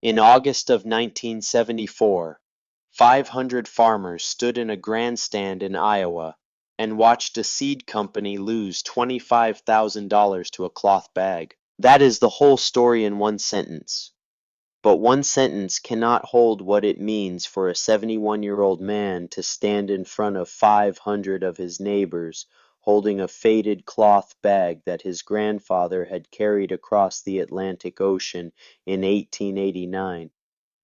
In August of 1974, 500 farmers stood in a grandstand in Iowa and watched a seed company lose $25,000 to a cloth bag. That is the whole story in one sentence. But one sentence cannot hold what it means for a 71-year-old man to stand in front of 500 of his neighbors holding a faded cloth bag that his grandfather had carried across the Atlantic Ocean in 1889,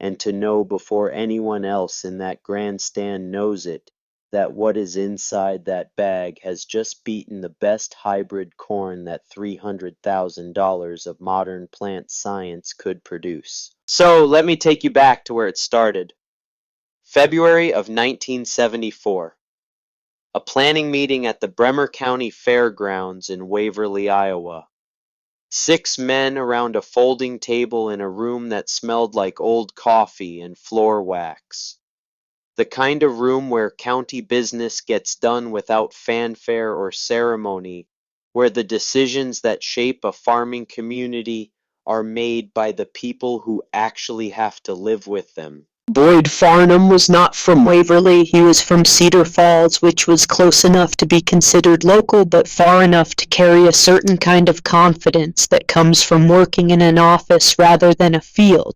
and to know before anyone else in that grandstand knows it, that what is inside that bag has just beaten the best hybrid corn that $300,000 of modern plant science could produce. So let me take you back to where it started. February of 1974. A planning meeting at the Bremer County Fairgrounds in Waverly, Iowa. 6 men around a folding table in a room that smelled like old coffee and floor wax. The kind of room where county business gets done without fanfare or ceremony, where the decisions that shape a farming community are made by the people who actually have to live with them. Boyd Farnham was not from Waverly. He was from Cedar Falls, which was close enough to be considered local, but far enough to carry a certain kind of confidence that comes from working in an office rather than a field.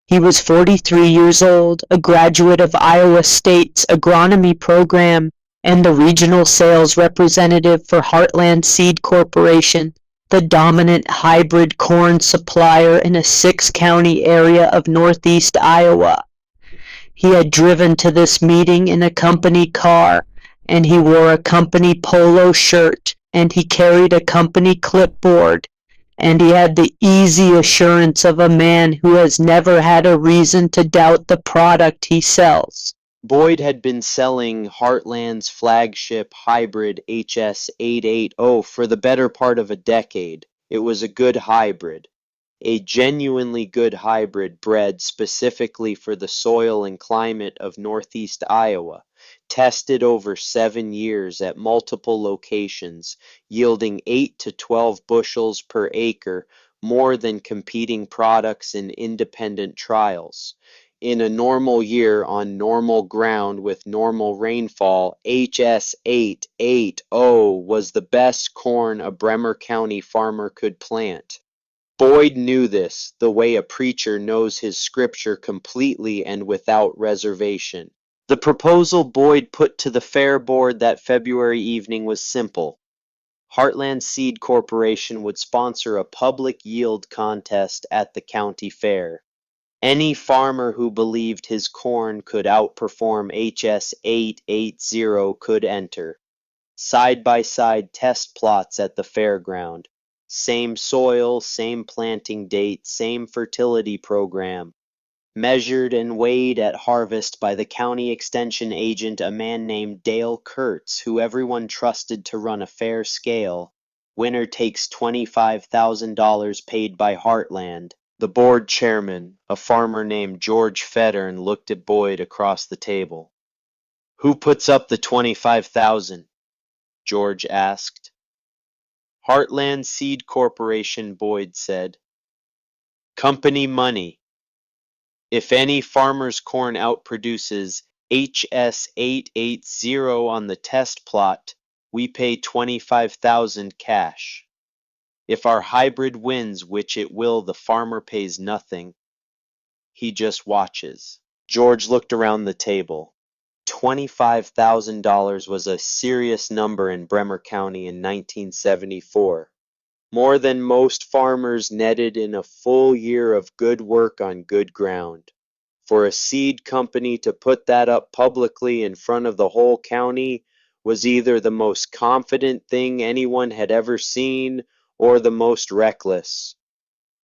He was 43 years old, a graduate of Iowa State's agronomy program, and the regional sales representative for Heartland Seed Corporation, the dominant hybrid corn supplier in a 6-county area of northeast Iowa. He had driven to this meeting in a company car, and he wore a company polo shirt, and he carried a company clipboard, and he had the easy assurance of a man who has never had a reason to doubt the product he sells. Boyd had been selling Heartland's flagship hybrid HS880 for the better part of a decade. It was a good hybrid, a genuinely good hybrid bred specifically for the soil and climate of northeast Iowa, tested over 7 years at multiple locations, yielding 8 to 12 bushels per acre, more than competing products in independent trials. In a normal year on normal ground with normal rainfall, HS880 was the best corn a Bremer County farmer could plant. Boyd knew this, the way a preacher knows his scripture completely and without reservation. The proposal Boyd put to the fair board that February evening was simple. Heartland Seed Corporation would sponsor a public yield contest at the county fair. Any farmer who believed his corn could outperform HS880 could enter. Side-by-side test plots at the fairground. Same soil, same planting date, same fertility program. Measured and weighed at harvest by the county extension agent, a man named Dale Kurtz, who everyone trusted to run a fair scale. Winner takes $25,000 paid by Heartland. The board chairman, a farmer named George Fettern, looked at Boyd across the table. Who puts up the $25,000? George asked. Heartland Seed Corporation, Boyd said. Company money. If any farmer's corn outproduces HS880 on the test plot, we pay $25,000 cash. If our hybrid wins, which it will, the farmer pays nothing. He just watches. George looked around the table. $25,000 was a serious number in Bremer County in 1974. More than most farmers netted in a full year of good work on good ground. For a seed company to put that up publicly in front of the whole county was either the most confident thing anyone had ever seen or the most reckless.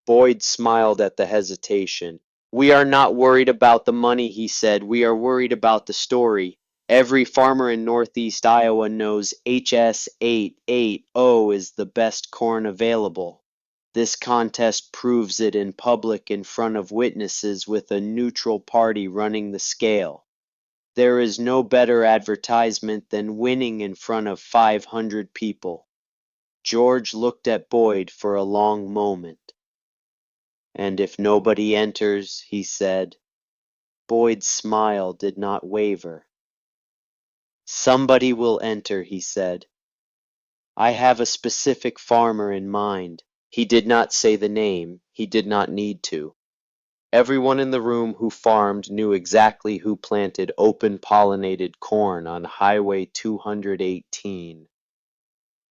Boyd smiled at the hesitation. We are not worried about the money, he said. We are worried about the story. Every farmer in northeast Iowa knows HS880 is the best corn available. This contest proves it in public in front of witnesses with a neutral party running the scale. There is no better advertisement than winning in front of 500 people. George looked at Boyd for a long moment. And if nobody enters, he said. Boyd's smile did not waver. Somebody will enter, he said. I have a specific farmer in mind. He did not say the name. He did not need to. Everyone in the room who farmed knew exactly who planted open-pollinated corn on Highway 218.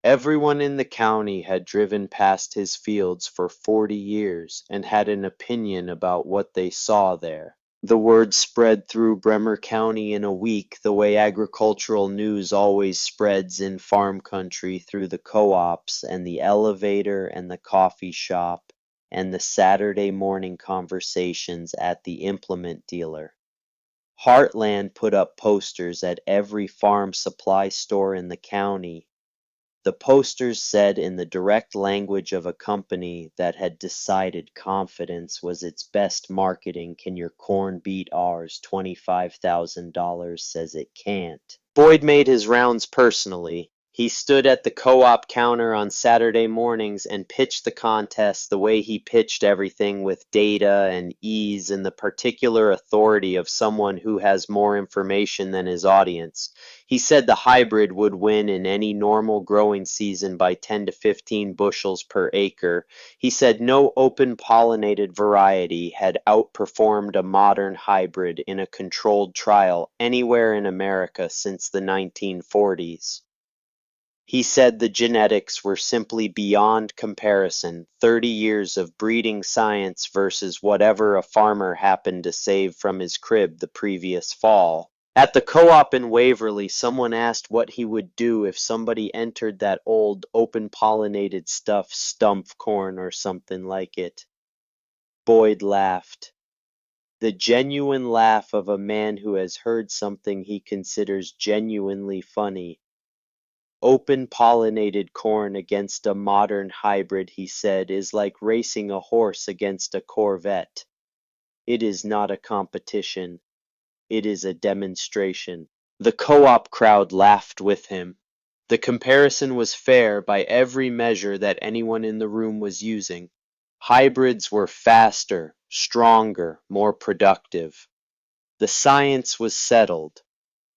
Everyone in the county had driven past his fields for 40 years and had an opinion about what they saw there. The word spread through Bremer County in a week the way agricultural news always spreads in farm country through the co-ops and the elevator and the coffee shop and the Saturday morning conversations at the implement dealer. Heartland put up posters at every farm supply store in the county. The posters said in the direct language of a company that had decided confidence was its best marketing, "Can your corn beat ours? $25,000 says it can't." Boyd made his rounds personally. He stood at the co-op counter on Saturday mornings and pitched the contest the way he pitched everything, with data and ease and the particular authority of someone who has more information than his audience. He said the hybrid would win in any normal growing season by 10 to 15 bushels per acre. He said no open-pollinated variety had outperformed a modern hybrid in a controlled trial anywhere in America since the 1940s. He said the genetics were simply beyond comparison, 30 years of breeding science versus whatever a farmer happened to save from his crib the previous fall. At the co-op in Waverly, someone asked what he would do if somebody entered that old open-pollinated stuff, stump corn or something like it. Boyd laughed. The genuine laugh of a man who has heard something he considers genuinely funny. Open-pollinated corn against a modern hybrid, he said, is like racing a horse against a Corvette. It is not a competition. It is a demonstration. The co-op crowd laughed with him. The comparison was fair by every measure that anyone in the room was using. Hybrids were faster, stronger, more productive. The science was settled.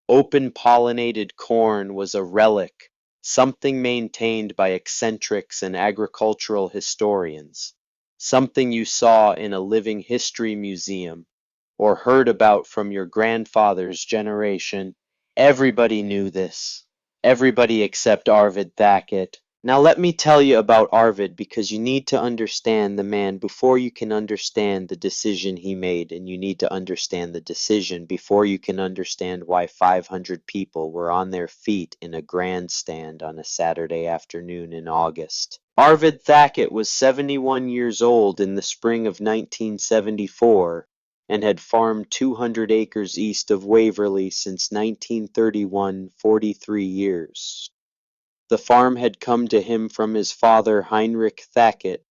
Open-pollinated corn was a relic, something maintained by eccentrics and agricultural historians, something you saw in a living history museum, or heard about from your grandfather's generation. Everybody knew this. Everybody except Arvid Thackett. Now let me tell you about Arvid, because you need to understand the man before you can understand the decision he made, and you need to understand the decision before you can understand why 500 people were on their feet in a grandstand on a Saturday afternoon in August. Arvid Thackett was 71 years old in the spring of 1974 and had farmed 200 acres east of Waverly since 1931, 43 years. The farm had come to him from his father Heinrich Thackett,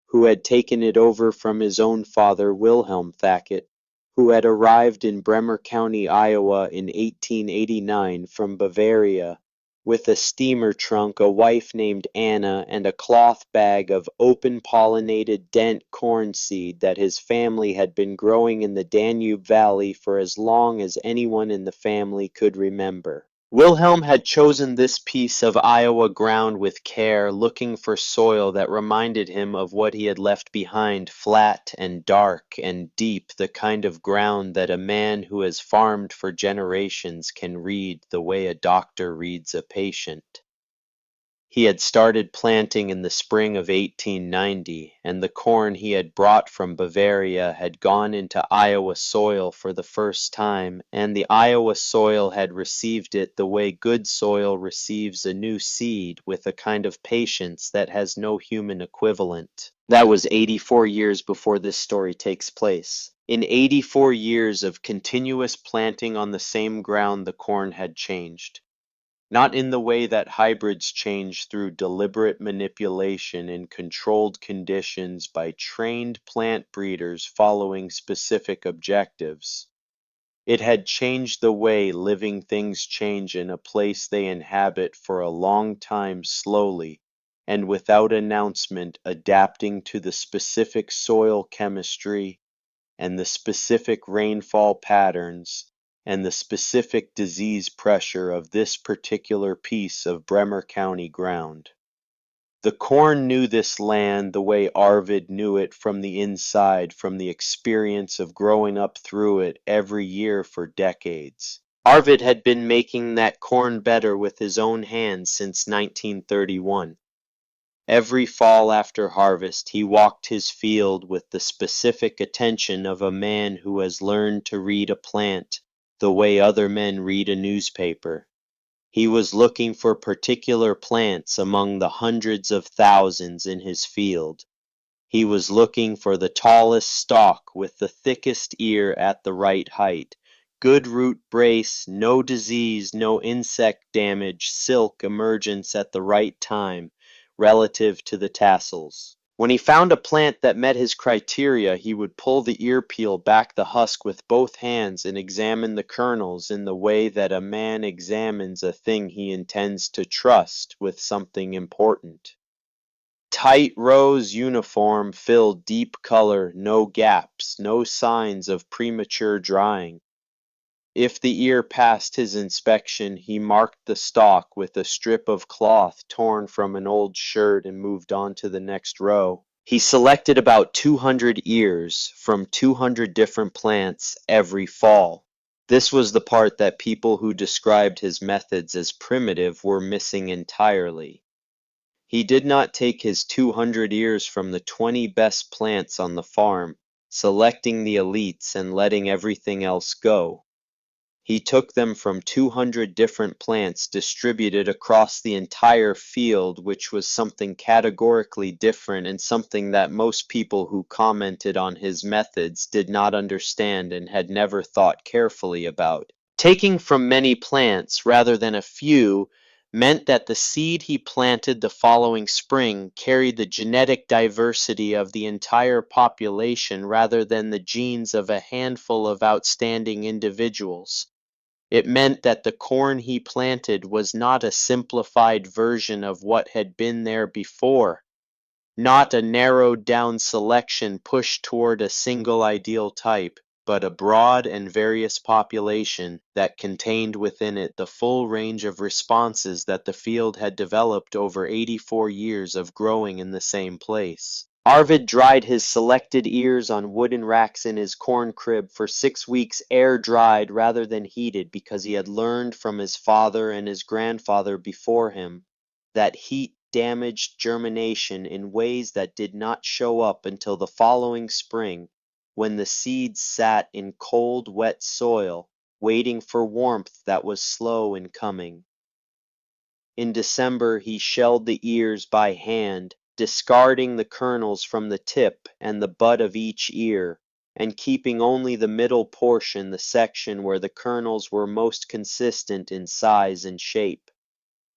who had taken it over from his own father Wilhelm Thackett, who had arrived in Bremer County, Iowa in 1889 from Bavaria with a steamer trunk, a wife named Anna, and a cloth bag of open-pollinated dent corn seed that his family had been growing in the Danube Valley for as long as anyone in the family could remember. Wilhelm had chosen this piece of Iowa ground with care, looking for soil that reminded him of what he had left behind, flat and dark and deep, the kind of ground that a man who has farmed for generations can read the way a doctor reads a patient. He had started planting in the spring of 1890, and the corn he had brought from Bavaria had gone into Iowa soil for the first time, and the Iowa soil had received it the way good soil receives a new seed, with a kind of patience that has no human equivalent. That was 84 years before this story takes place. In 84 years of continuous planting on the same ground, the corn had changed. Not in the way that hybrids change through deliberate manipulation in controlled conditions by trained plant breeders following specific objectives. It had changed the way living things change in a place they inhabit for a long time slowly, and without announcement adapting to the specific soil chemistry and the specific rainfall patterns and the specific disease pressure of this particular piece of Bremer County ground. The corn knew this land the way Arvid knew it from the inside, from the experience of growing up through it every year for decades. Arvid had been making that corn better with his own hands since 1931. Every fall after harvest he walked his field with the specific attention of a man who has learned to read a plant the way other men read a newspaper. He was looking for particular plants among the hundreds of thousands in his field. He was looking for the tallest stalk with the thickest ear at the right height, good root brace, no disease, no insect damage, silk emergence at the right time, relative to the tassels. When he found a plant that met his criteria, he would pull the ear peel back the husk with both hands and examine the kernels in the way that a man examines a thing he intends to trust with something important. Tight rows uniform, filled deep color, no gaps, no signs of premature drying. If the ear passed his inspection, he marked the stalk with a strip of cloth torn from an old shirt and moved on to the next row. He selected about 200 ears from 200 different plants every fall. This was the part that people who described his methods as primitive were missing entirely. He did not take his 200 ears from the 20 best plants on the farm, selecting the elites and letting everything else go. He took them from 200 different plants distributed across the entire field, which was something categorically different and something that most people who commented on his methods did not understand and had never thought carefully about. Taking from many plants rather than a few meant that the seed he planted the following spring carried the genetic diversity of the entire population rather than the genes of a handful of outstanding individuals. It meant that the corn he planted was not a simplified version of what had been there before, not a narrowed down selection pushed toward a single ideal type, but a broad and various population that contained within it the full range of responses that the field had developed over 84 years of growing in the same place. Arvid dried his selected ears on wooden racks in his corn crib for 6 weeks air-dried rather than heated because he had learned from his father and his grandfather before him that heat damaged germination in ways that did not show up until the following spring when the seeds sat in cold, wet soil, waiting for warmth that was slow in coming. In December he shelled the ears by hand, discarding the kernels from the tip and the butt of each ear, and keeping only the middle portion, the section where the kernels were most consistent in size and shape.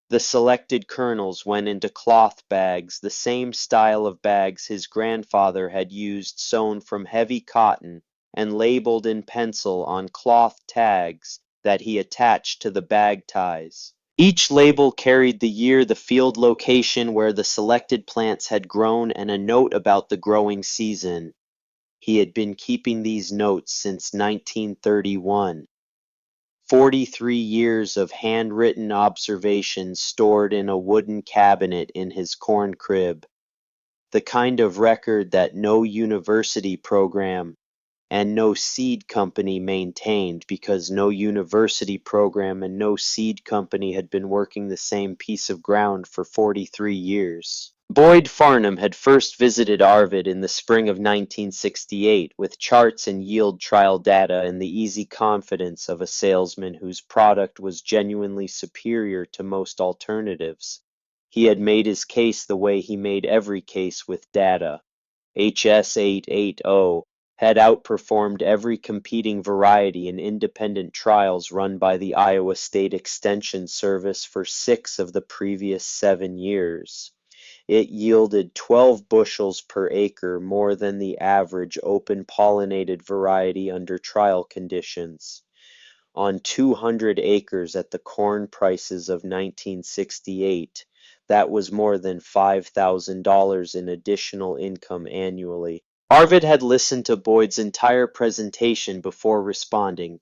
The selected kernels went into cloth bags, the same style of bags his grandfather had used, sewn from heavy cotton and labeled in pencil on cloth tags that he attached to the bag ties. Each label carried the year, the field location where the selected plants had grown, and a note about the growing season. He had been keeping these notes since 1931. 43 years of handwritten observations stored in a wooden cabinet in his corn crib, the kind of record that no university program and no seed company maintained because no university program and no seed company had been working the same piece of ground for 43 years. Boyd Farnham had first visited Arvid in the spring of 1968 with charts and yield trial data and the easy confidence of a salesman whose product was genuinely superior to most alternatives. He had made his case the way he made every case with data. HS880 had outperformed every competing variety in independent trials run by the Iowa State Extension Service for 6 of the previous 7 years. It yielded 12 bushels per acre, more than the average open-pollinated variety under trial conditions. On 200 acres at the corn prices of 1968, That was more than $5,000 in additional income annually. Arvid had listened to Boyd's entire presentation before responding.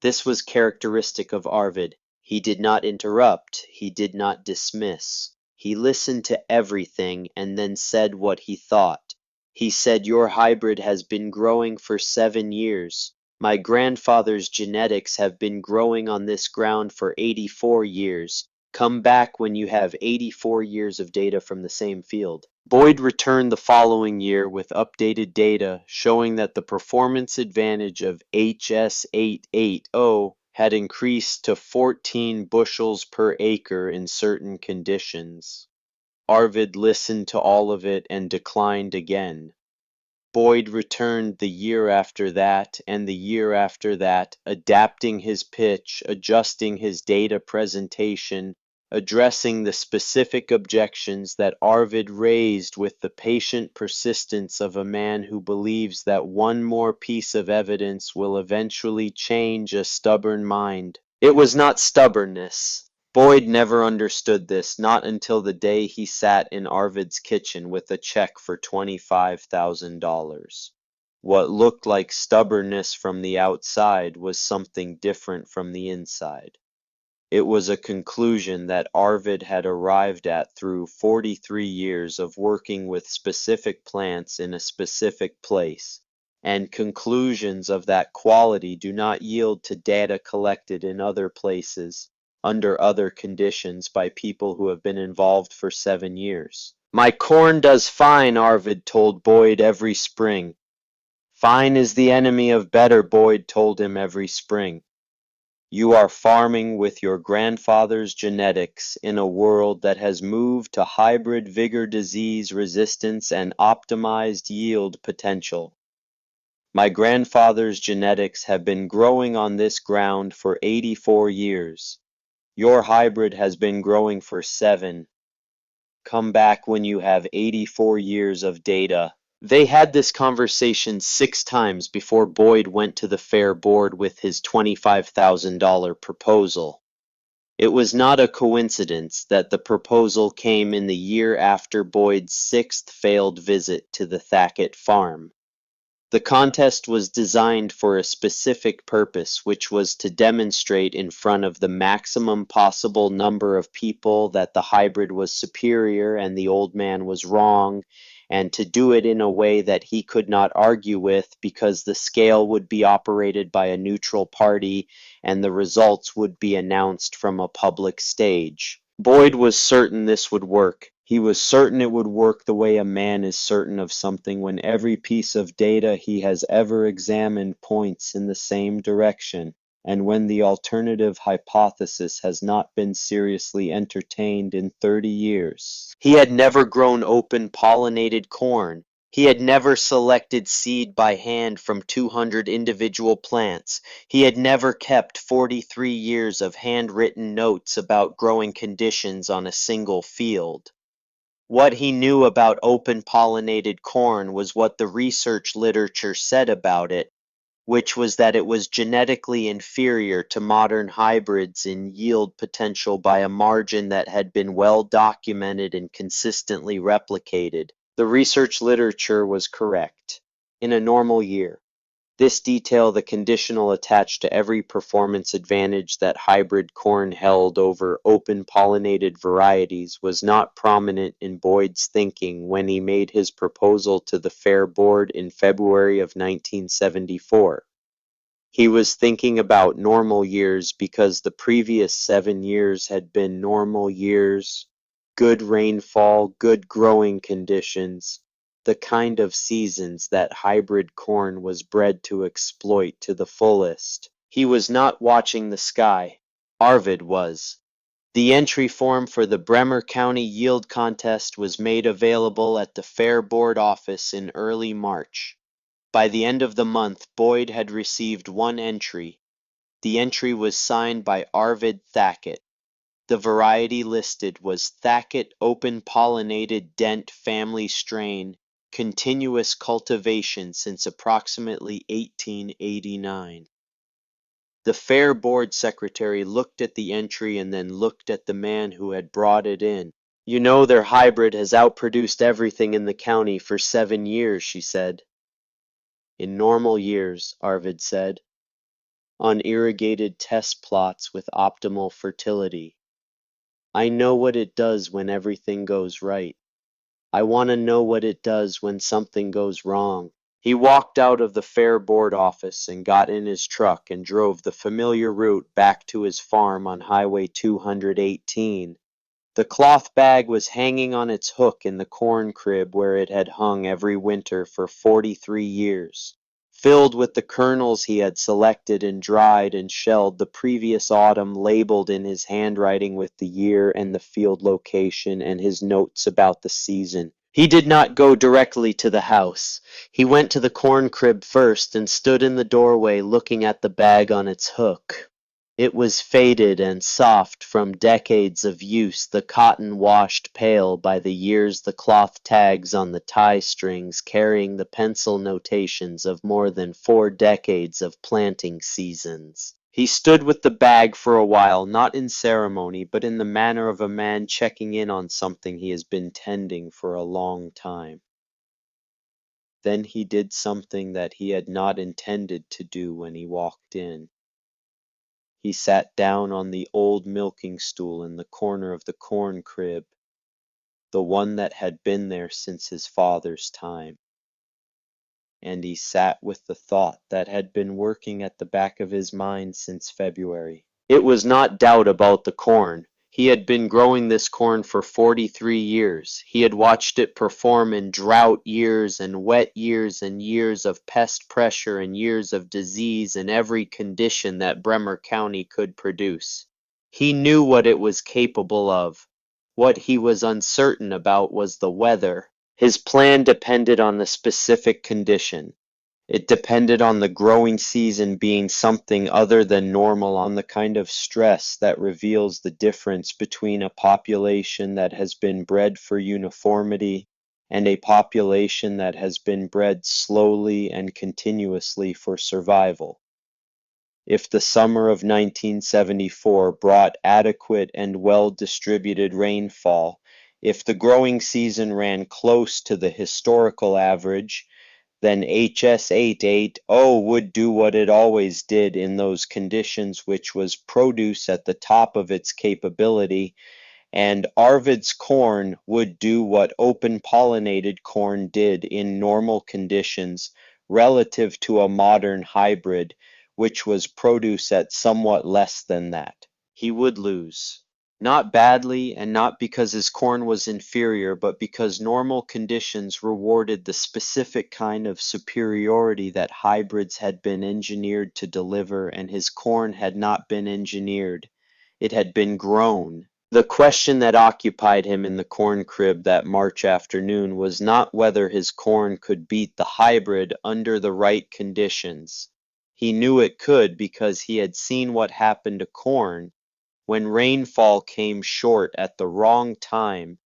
This was characteristic of Arvid. He did not interrupt, he did not dismiss. He listened to everything and then said what he thought. He said, "Your hybrid has been growing for 7 years. My grandfather's genetics have been growing on this ground for 84 years. Come back when you have 84 years of data from the same field." Boyd returned the following year with updated data showing that the performance advantage of HS880 had increased to 14 bushels per acre in certain conditions. Arvid listened to all of it and declined again. Boyd returned the year after that and the year after that, adapting his pitch, adjusting his data presentation, addressing the specific objections that Arvid raised with the patient persistence of a man who believes that one more piece of evidence will eventually change a stubborn mind. It was not stubbornness. Boyd never understood this, not until the day he sat in Arvid's kitchen with a check for $25,000. What looked like stubbornness from the outside was something different from the inside. It was a conclusion that Arvid had arrived at through 43 years of working with specific plants in a specific place, and conclusions of that quality do not yield to data collected in other places, under other conditions by people who have been involved for 7 years. "My corn does fine," Arvid told Boyd every spring. "Fine is the enemy of better," Boyd told him every spring. "You are farming with your grandfather's genetics in a world that has moved to hybrid vigor, disease resistance, and optimized yield potential. My grandfather's genetics have been growing on this ground for 84 years. Your hybrid has been growing for 7. Come back when you have 84 years of data." They had this conversation 6 times before Boyd went to the fair board with his $25,000 proposal. It was not a coincidence that the proposal came in the year after Boyd's 6th failed visit to the Thackett farm. The contest was designed for a specific purpose, which was to demonstrate in front of the maximum possible number of people that the hybrid was superior and the old man was wrong, and to do it in a way that he could not argue with because the scale would be operated by a neutral party and the results would be announced from a public stage. Boyd was certain this would work. He was certain it would work the way a man is certain of something when every piece of data he has ever examined points in the same direction, and when the alternative hypothesis has not been seriously entertained in 30 years. He had never grown open-pollinated corn. He had never selected seed by hand from 200 individual plants. He had never kept 43 years of handwritten notes about growing conditions on a single field. What he knew about open-pollinated corn was what the research literature said about it, which was that it was genetically inferior to modern hybrids in yield potential by a margin that had been well documented and consistently replicated. The research literature was correct. In a normal year, this detail, the conditional attached to every performance advantage that hybrid corn held over open-pollinated varieties, was not prominent in Boyd's thinking when he made his proposal to the fair board in February of 1974. He was thinking about normal years because the previous 7 years had been normal years, good rainfall, good growing conditions, the kind of seasons that hybrid corn was bred to exploit to the fullest. He was not watching the sky. Arvid was. The entry form for the Bremer County Yield Contest was made available at the Fair Board office in early March. By the end of the month, Boyd had received 1 entry. The entry was signed by Arvid Thackett. The variety listed was Thackett Open-Pollinated Dent Family Strain, continuous cultivation since approximately 1889. The fair board secretary looked at the entry and then looked at the man who had brought it in. You know their hybrid has outproduced everything in the county for 7 years, she said. In normal years, Arvid said, on irrigated test plots with optimal fertility. I know what it does when everything goes right. I want to know what it does when something goes wrong. He walked out of the fair board office and got in his truck and drove the familiar route back to his farm on Highway 218. The cloth bag was hanging on its hook in the corn crib where it had hung every winter for 43 years, filled with the kernels he had selected and dried and shelled the previous autumn, labeled in his handwriting with the year and the field location and his notes about the season. He did not go directly to the house. He went to the corn crib first and stood in the doorway looking at the bag on its hook. It was faded and soft from decades of use, the cotton washed pale by the years, the cloth tags on the tie strings carrying the pencil notations of more than 4 decades of planting seasons. He stood with the bag for a while, not in ceremony, but in the manner of a man checking in on something he has been tending for a long time. Then he did something that he had not intended to do when he walked in. He sat down on the old milking stool in the corner of the corn crib, the one that had been there since his father's time. And he sat with the thought that had been working at the back of his mind since February. It was not doubt about the corn. He had been growing this corn for 43 years. He had watched it perform in drought years and wet years and years of pest pressure and years of disease and every condition that Bremer County could produce. He knew what it was capable of. What he was uncertain about was the weather. His plan depended on the specific condition. It depended on the growing season being something other than normal, on the kind of stress that reveals the difference between a population that has been bred for uniformity and a population that has been bred slowly and continuously for survival. If the summer of 1974 brought adequate and well-distributed rainfall, if the growing season ran close to the historical average, then HS 880 would do what it always did in those conditions, which was produce at the top of its capability, and Arvid's corn would do what open pollinated corn did in normal conditions relative to a modern hybrid, which was produce at somewhat less than that. He would lose. Not badly, and not because his corn was inferior, but because normal conditions rewarded the specific kind of superiority that hybrids had been engineered to deliver, and his corn had not been engineered. It had been grown. The question that occupied him in the corn crib that March afternoon was not whether his corn could beat the hybrid under the right conditions. He knew it could because he had seen what happened to corn when rainfall came short at the wrong time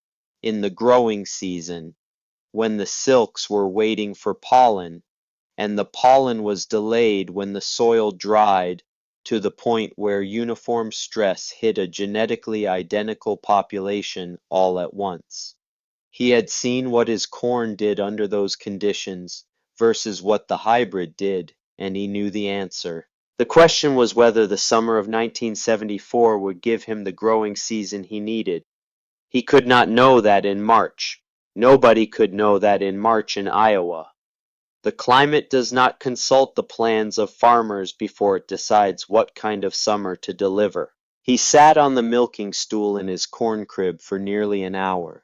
in the growing season, when the silks were waiting for pollen, and the pollen was delayed when the soil dried to the point where uniform stress hit a genetically identical population all at once. He had seen what his corn did under those conditions versus what the hybrid did, and he knew the answer. The question was whether the summer of 1974 would give him the growing season he needed. He could not know that in March. Nobody could know that in March in Iowa. The climate does not consult the plans of farmers before it decides what kind of summer to deliver. He sat on the milking stool in his corn crib for nearly an hour.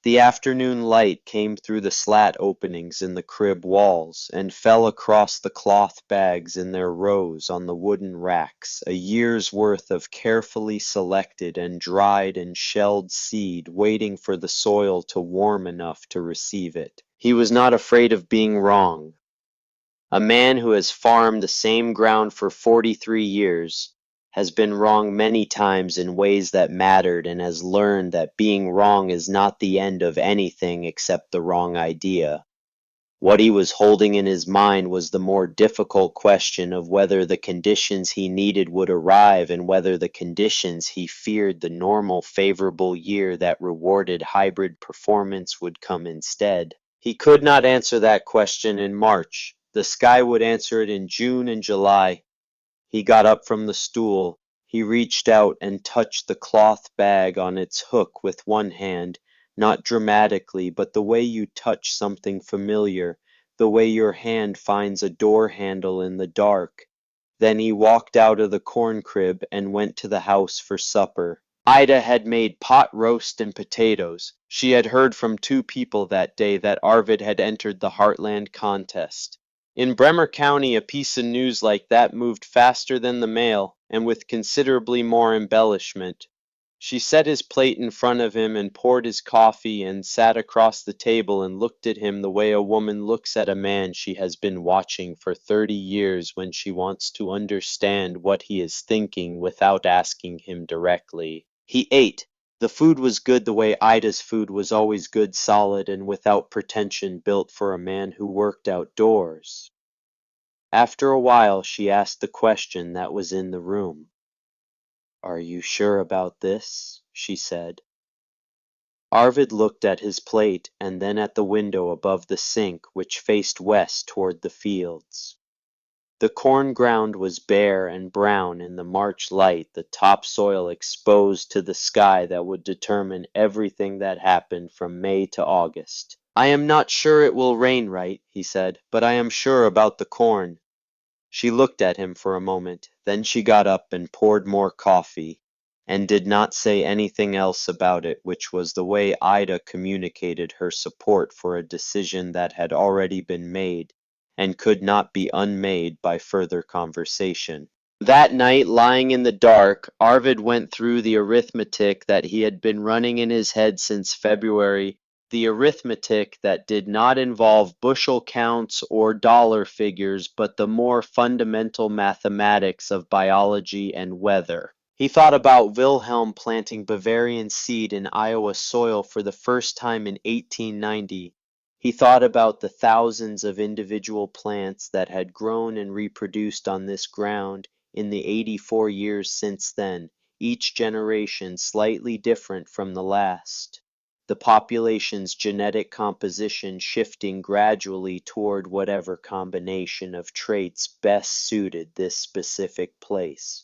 The afternoon light came through the slat openings in the crib walls and fell across the cloth bags in their rows on the wooden racks, a year's worth of carefully selected and dried and shelled seed waiting for the soil to warm enough to receive it. He was not afraid of being wrong. A man who has farmed the same ground for 43 years has been wrong many times in ways that mattered and has learned that being wrong is not the end of anything except the wrong idea. What he was holding in his mind was the more difficult question of whether the conditions he needed would arrive and whether the conditions he feared, the normal favorable year that rewarded hybrid performance, would come instead. He could not answer that question in March. The sky would answer it in June and July. He got up from the stool. He reached out and touched the cloth bag on its hook with one hand, not dramatically, but the way you touch something familiar, the way your hand finds a door handle in the dark. Then he walked out of the corn crib and went to the house for supper. Ida had made pot roast and potatoes. She had heard from two people that day that Arvid had entered the Heartland contest. In Bremer County, a piece of news like that moved faster than the mail, and with considerably more embellishment. She set his plate in front of him and poured his coffee and sat across the table and looked at him the way a woman looks at a man she has been watching for 30 years when she wants to understand what he is thinking without asking him directly. He ate. The food was good the way Ida's food was always good, solid, and without pretension, built for a man who worked outdoors. After a while she asked the question that was in the room. "Are you sure about this?" she said. Arvid looked at his plate and then at the window above the sink which faced west toward the fields. The corn ground was bare and brown in the March light, the topsoil exposed to the sky that would determine everything that happened from May to August. "I am not sure it will rain right," he said, "but I am sure about the corn." She looked at him for a moment, then she got up and poured more coffee, and did not say anything else about it, which was the way Ida communicated her support for a decision that had already been made and could not be unmade by further conversation. That night, lying in the dark, Arvid went through the arithmetic that he had been running in his head since February, the arithmetic that did not involve bushel counts or dollar figures, but the more fundamental mathematics of biology and weather. He thought about Wilhelm planting Bavarian seed in Iowa soil for the first time in 1890. He thought about the thousands of individual plants that had grown and reproduced on this ground in the 84 years since then, each generation slightly different from the last. The population's genetic composition shifting gradually toward whatever combination of traits best suited this specific place.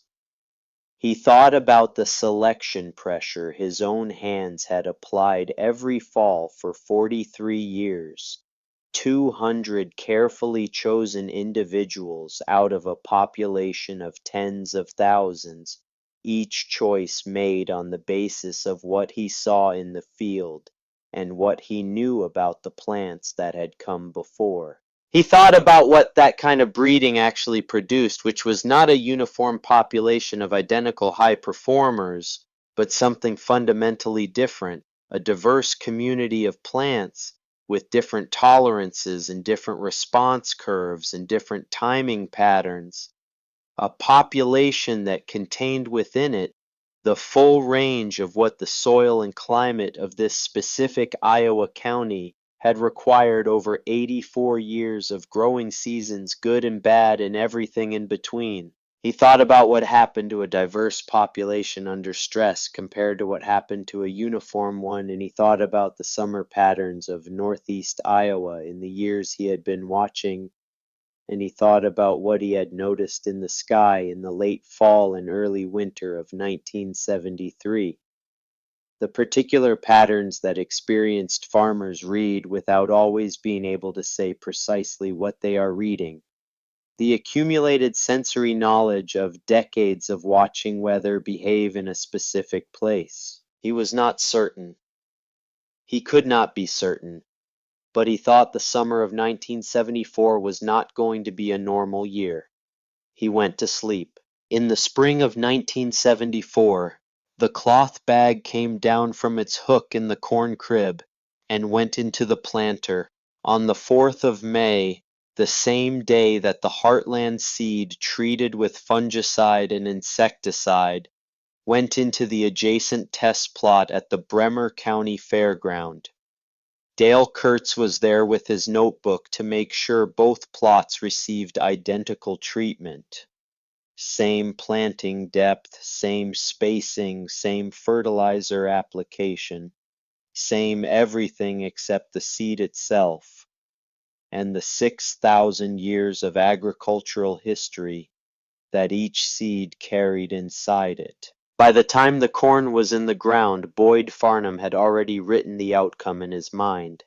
He thought about the selection pressure his own hands had applied every fall for 43 years. 200 carefully chosen individuals out of a population of tens of thousands, each choice made on the basis of what he saw in the field and what he knew about the plants that had come before. He thought about what that kind of breeding actually produced, which was not a uniform population of identical high performers, but something fundamentally different, a diverse community of plants with different tolerances and different response curves and different timing patterns, a population that contained within it the full range of what the soil and climate of this specific Iowa county had required over 84 years of growing seasons, good and bad, and everything in between. He thought about what happened to a diverse population under stress compared to what happened to a uniform one, and he thought about the summer patterns of northeast Iowa in the years he had been watching, and he thought about what he had noticed in the sky in the late fall and early winter of 1973. The particular patterns that experienced farmers read without always being able to say precisely what they are reading. The accumulated sensory knowledge of decades of watching weather behave in a specific place. He was not certain. He could not be certain, but he thought the summer of 1974 was not going to be a normal year. He went to sleep. In the spring of 1974, the cloth bag came down from its hook in the corn crib and went into the planter. On the 4th of May, the same day that the Heartland seed treated with fungicide and insecticide went into the adjacent test plot at the Bremer County Fairground. Dale Kurtz was there with his notebook to make sure both plots received identical treatment. Same planting depth, same spacing, same fertilizer application, same everything except the seed itself, and the 6,000 years of agricultural history that each seed carried inside it. By the time the corn was in the ground, Boyd Farnham had already written the outcome in his mind.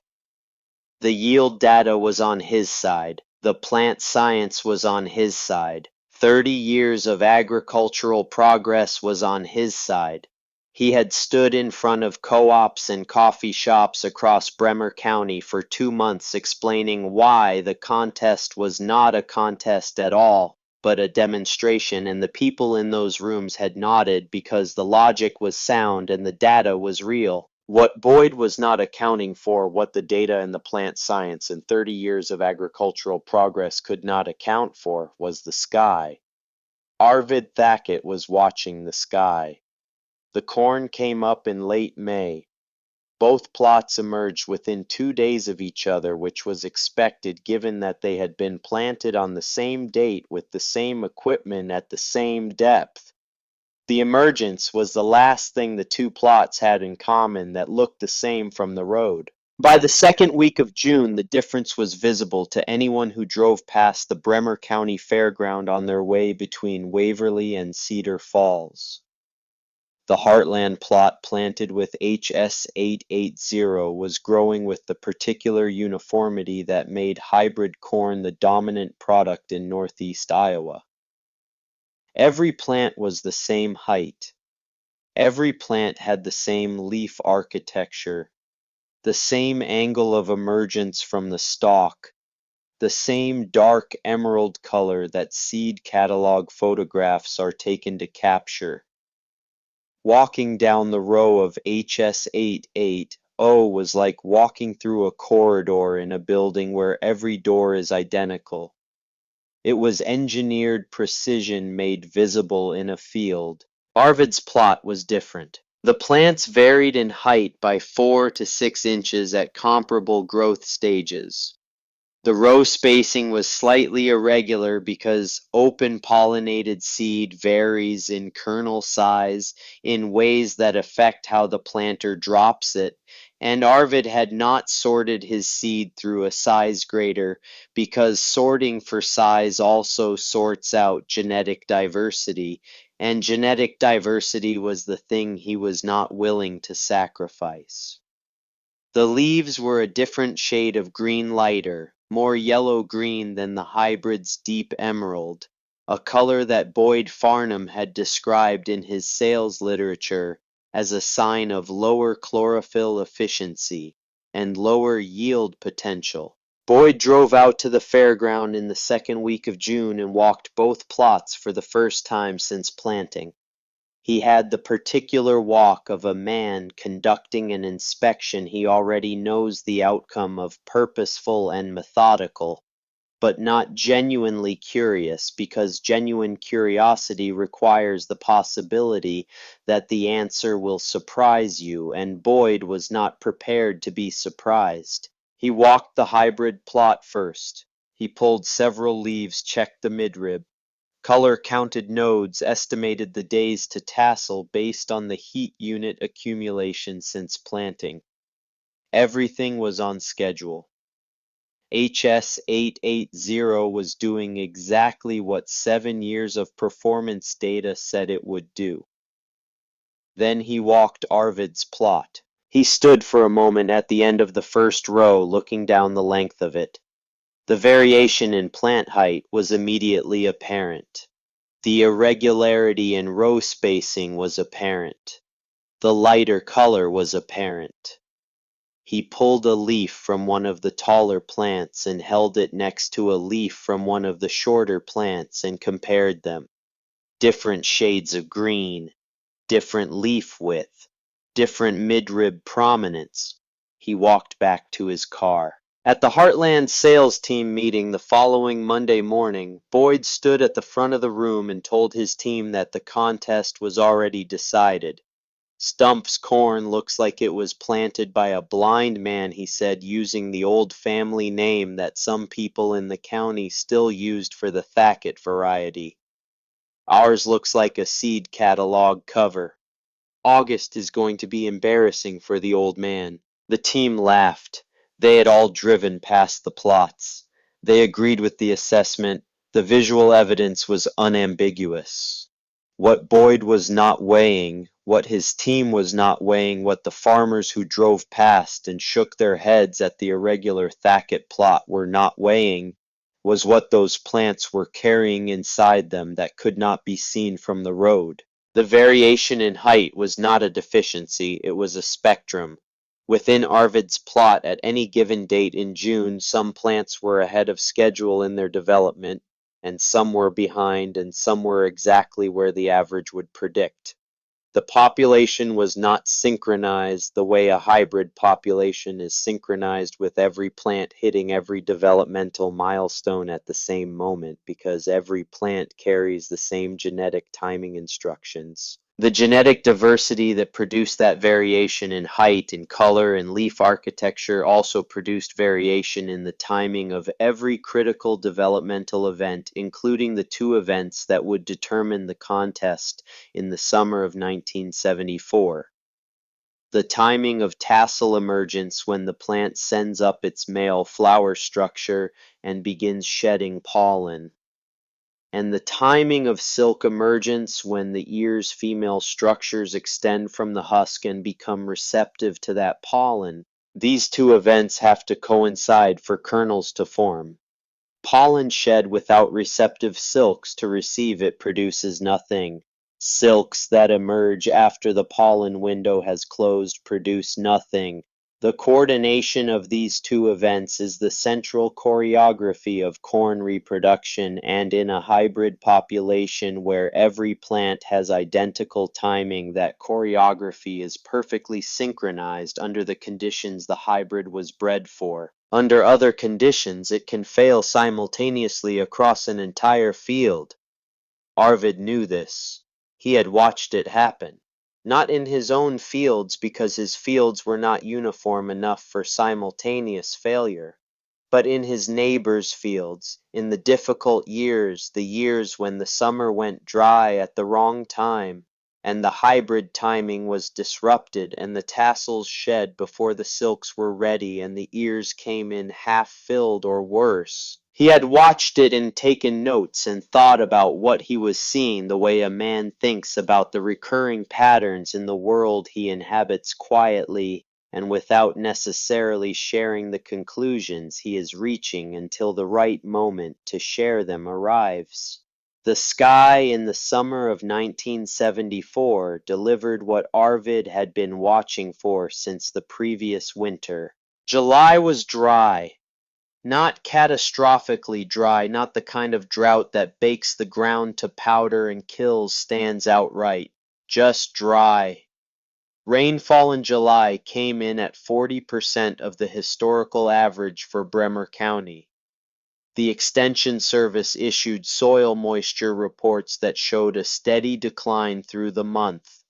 The yield data was on his side. The plant science was on his side. 30 years of agricultural progress was on his side. He had stood in front of co-ops and coffee shops across Bremer County for 2 months explaining why the contest was not a contest at all, but a demonstration, and the people in those rooms had nodded because the logic was sound and the data was real. What Boyd was not accounting for, what the data and the plant science and 30 years of agricultural progress could not account for, was the sky. Arvid Thackett was watching the sky. The corn came up in late May. Both plots emerged within 2 days of each other, which was expected given that they had been planted on the same date with the same equipment at the same depth. The emergence was the last thing the two plots had in common that looked the same from the road. By the second week of June, the difference was visible to anyone who drove past the Bremer County Fairground on their way between Waverly and Cedar Falls. The Heartland plot planted with HS880 was growing with the particular uniformity that made hybrid corn the dominant product in northeast Iowa. Every plant was the same height. Every plant had the same leaf architecture, the same angle of emergence from the stalk, the same dark emerald color that seed catalog photographs are taken to capture. Walking down the row of HS880 was like walking through a corridor in a building where every door is identical. It was engineered precision made visible in a field. Arvid's plot was different. The plants varied in height by 4 to 6 inches at comparable growth stages. The row spacing was slightly irregular because open pollinated seed varies in kernel size in ways that affect how the planter drops it, and Arvid had not sorted his seed through a size grader because sorting for size also sorts out genetic diversity, and genetic diversity was the thing he was not willing to sacrifice. The leaves were a different shade of green, lighter, more yellow-green than the hybrid's deep emerald, a color that Boyd Farnham had described in his sales literature as a sign of lower chlorophyll efficiency and lower yield potential. Boyd drove out to the fairground in the second week of June and walked both plots for the first time since planting. He had the particular walk of a man conducting an inspection he already knows the outcome of, purposeful and methodical, but not genuinely curious, because genuine curiosity requires the possibility that the answer will surprise you, and Boyd was not prepared to be surprised. He walked the hybrid plot first. He pulled several leaves, checked the midrib. Color counted nodes, estimated the days to tassel based on the heat unit accumulation since planting. Everything was on schedule. HS880 was doing exactly what 7 years of performance data said it would do. Then he walked Arvid's plot. He stood for a moment at the end of the first row, looking down the length of it. The variation in plant height was immediately apparent. The irregularity in row spacing was apparent. The lighter color was apparent. He pulled a leaf from one of the taller plants and held it next to a leaf from one of the shorter plants and compared them. Different shades of green, different leaf width, different midrib prominence. He walked back to his car. At the Heartland sales team meeting the following Monday morning, Boyd stood at the front of the room and told his team that the contest was already decided. Stump's corn looks like it was planted by a blind man, he said, using the old family name that some people in the county still used for the Thacket variety. Ours looks like a seed catalog cover. August is going to be embarrassing for the old man. The team laughed. They had all driven past the plots. They agreed with the assessment. The visual evidence was unambiguous. What Boyd was not weighing, what his team was not weighing, what the farmers who drove past and shook their heads at the irregular Thacket plot were not weighing, was what those plants were carrying inside them that could not be seen from the road. The variation in height was not a deficiency, it was a spectrum. Within Arvid's plot at any given date in June, some plants were ahead of schedule in their development, and some were behind, and some were exactly where the average would predict. The population was not synchronized the way a hybrid population is synchronized with every plant hitting every developmental milestone at the same moment, because every plant carries the same genetic timing instructions. The genetic diversity that produced that variation in height, in color, and leaf architecture also produced variation in the timing of every critical developmental event, including the two events that would determine the contest in the summer of 1974. The timing of tassel emergence when the plant sends up its male flower structure and begins shedding pollen, and the timing of silk emergence when the ear's female structures extend from the husk and become receptive to that pollen. These two events have to coincide for kernels to form. Pollen shed without receptive silks to receive it produces nothing. Silks that emerge after the pollen window has closed produce nothing. The coordination of these two events is the central choreography of corn reproduction, and in a hybrid population where every plant has identical timing, that choreography is perfectly synchronized under the conditions the hybrid was bred for. Under other conditions, it can fail simultaneously across an entire field. Arvid knew this. He had watched it happen. Not in his own fields, because his fields were not uniform enough for simultaneous failure, but in his neighbors' fields, in the difficult years, the years when the summer went dry at the wrong time, and the hybrid timing was disrupted, and the tassels shed before the silks were ready, and the ears came in half-filled or worse. He had watched it and taken notes and thought about what he was seeing the way a man thinks about the recurring patterns in the world he inhabits quietly and without necessarily sharing the conclusions he is reaching until the right moment to share them arrives. The sky in the summer of 1974 delivered what Arvid had been watching for since the previous winter. July was dry. Not catastrophically dry, not the kind of drought that bakes the ground to powder and kills stands outright. Just dry. Rainfall in July came in at 40% of the historical average for Bremer County. The Extension Service issued soil moisture reports that showed a steady decline through the month.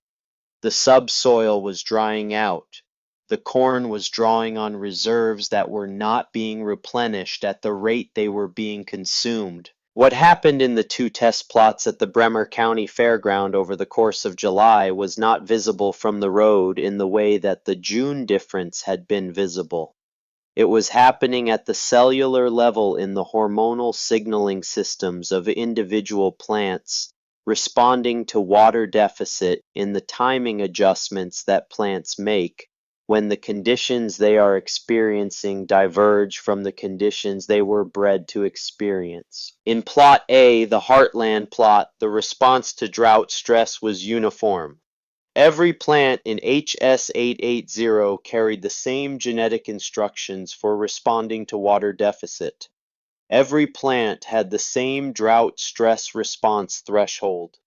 The subsoil was drying out. The corn was drawing on reserves that were not being replenished at the rate they were being consumed. What happened in the two test plots at the Bremer County Fairground over the course of July was not visible from the road in the way that the June difference had been visible. It was happening at the cellular level in the hormonal signaling systems of individual plants, responding to water deficit in the timing adjustments that plants make when the conditions they are experiencing diverge from the conditions they were bred to experience. In Plot A, the Heartland plot, the response to drought stress was uniform. Every plant in HS880 carried the same genetic instructions for responding to water deficit. Every plant had the same drought stress response threshold.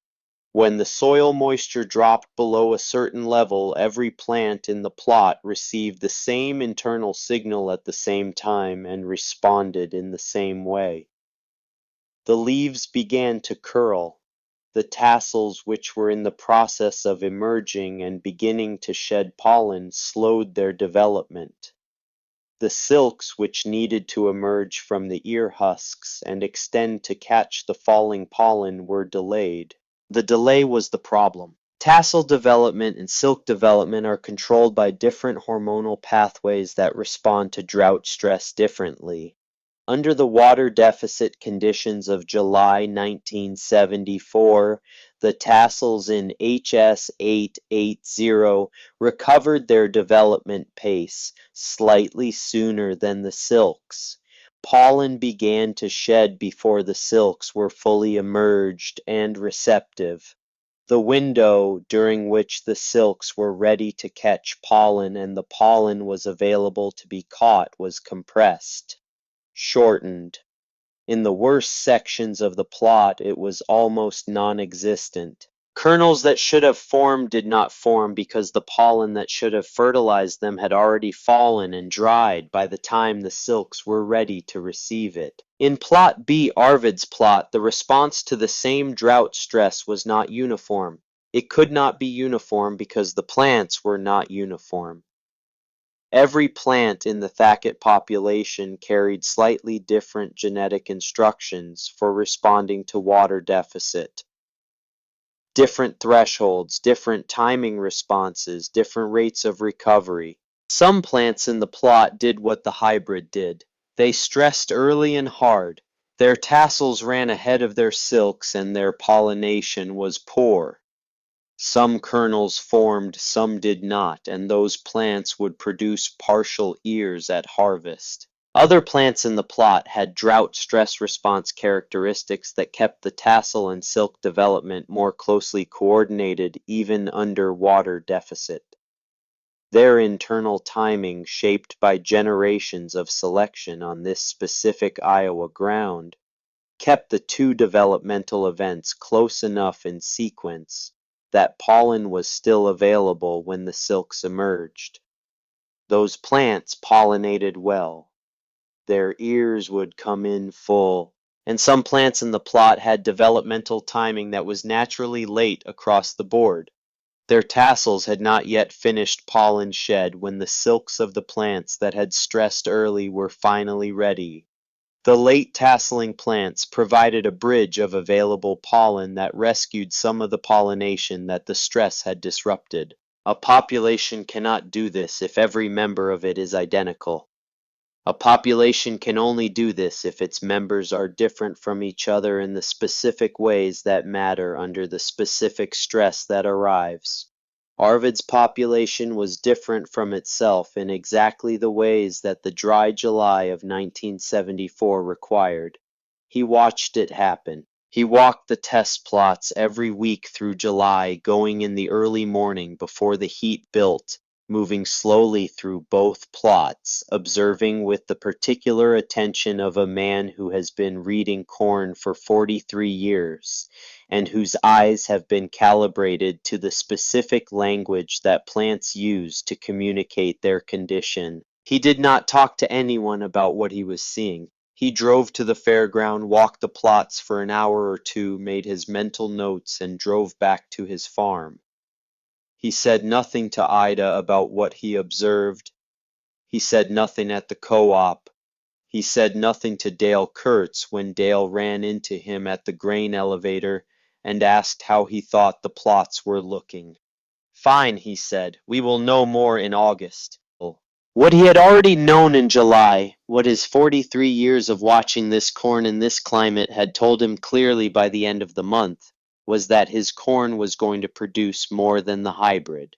When the soil moisture dropped below a certain level, every plant in the plot received the same internal signal at the same time and responded in the same way. The leaves began to curl. The tassels, which were in the process of emerging and beginning to shed pollen, slowed their development. The silks, which needed to emerge from the ear husks and extend to catch the falling pollen, were delayed. The delay was the problem. Tassel development and silk development are controlled by different hormonal pathways that respond to drought stress differently. Under the water deficit conditions of July 1974, the tassels in HS880 recovered their development pace slightly sooner than the silks. Pollen began to shed before the silks were fully emerged and receptive. The window during which the silks were ready to catch pollen and the pollen was available to be caught was compressed, shortened. In the worst sections of the plot, it was almost non-existent. Kernels that should have formed did not form because the pollen that should have fertilized them had already fallen and dried by the time the silks were ready to receive it. In Plot B, Arvid's plot, the response to the same drought stress was not uniform. It could not be uniform because the plants were not uniform. Every plant in the Thacket population carried slightly different genetic instructions for responding to water deficit. Different thresholds, different timing responses, different rates of recovery. Some plants in the plot did what the hybrid did. They stressed early and hard. Their tassels ran ahead of their silks and their pollination was poor. Some kernels formed, some did not, and those plants would produce partial ears at harvest. Other plants in the plot had drought stress response characteristics that kept the tassel and silk development more closely coordinated even under water deficit. Their internal timing, shaped by generations of selection on this specific Iowa ground, kept the two developmental events close enough in sequence that pollen was still available when the silks emerged. Those plants pollinated well. Their ears would come in full, and some plants in the plot had developmental timing that was naturally late across the board. Their tassels had not yet finished pollen shed when the silks of the plants that had stressed early were finally ready. The late tasseling plants provided a bridge of available pollen that rescued some of the pollination that the stress had disrupted. A population cannot do this if every member of it is identical. A population can only do this if its members are different from each other in the specific ways that matter under the specific stress that arrives. Arvid's population was different from itself in exactly the ways that the dry July of 1974 required. He watched it happen. He walked the test plots every week through July, going in the early morning before the heat built, moving slowly through both plots, observing with the particular attention of a man who has been reading corn for 43 years, and whose eyes have been calibrated to the specific language that plants use to communicate their condition. He did not talk to anyone about what he was seeing. He drove to the fairground, walked the plots for an hour or two, made his mental notes, and drove back to his farm. He said nothing to Ida about what he observed. He said nothing at the co-op. He said nothing to Dale Kurtz when Dale ran into him at the grain elevator and asked how he thought the plots were looking. "Fine," he said. "We will know more in August." What he had already known in July, what his 43 years of watching this corn in this climate had told him clearly by the end of the month, was that his corn was going to produce more than the hybrid.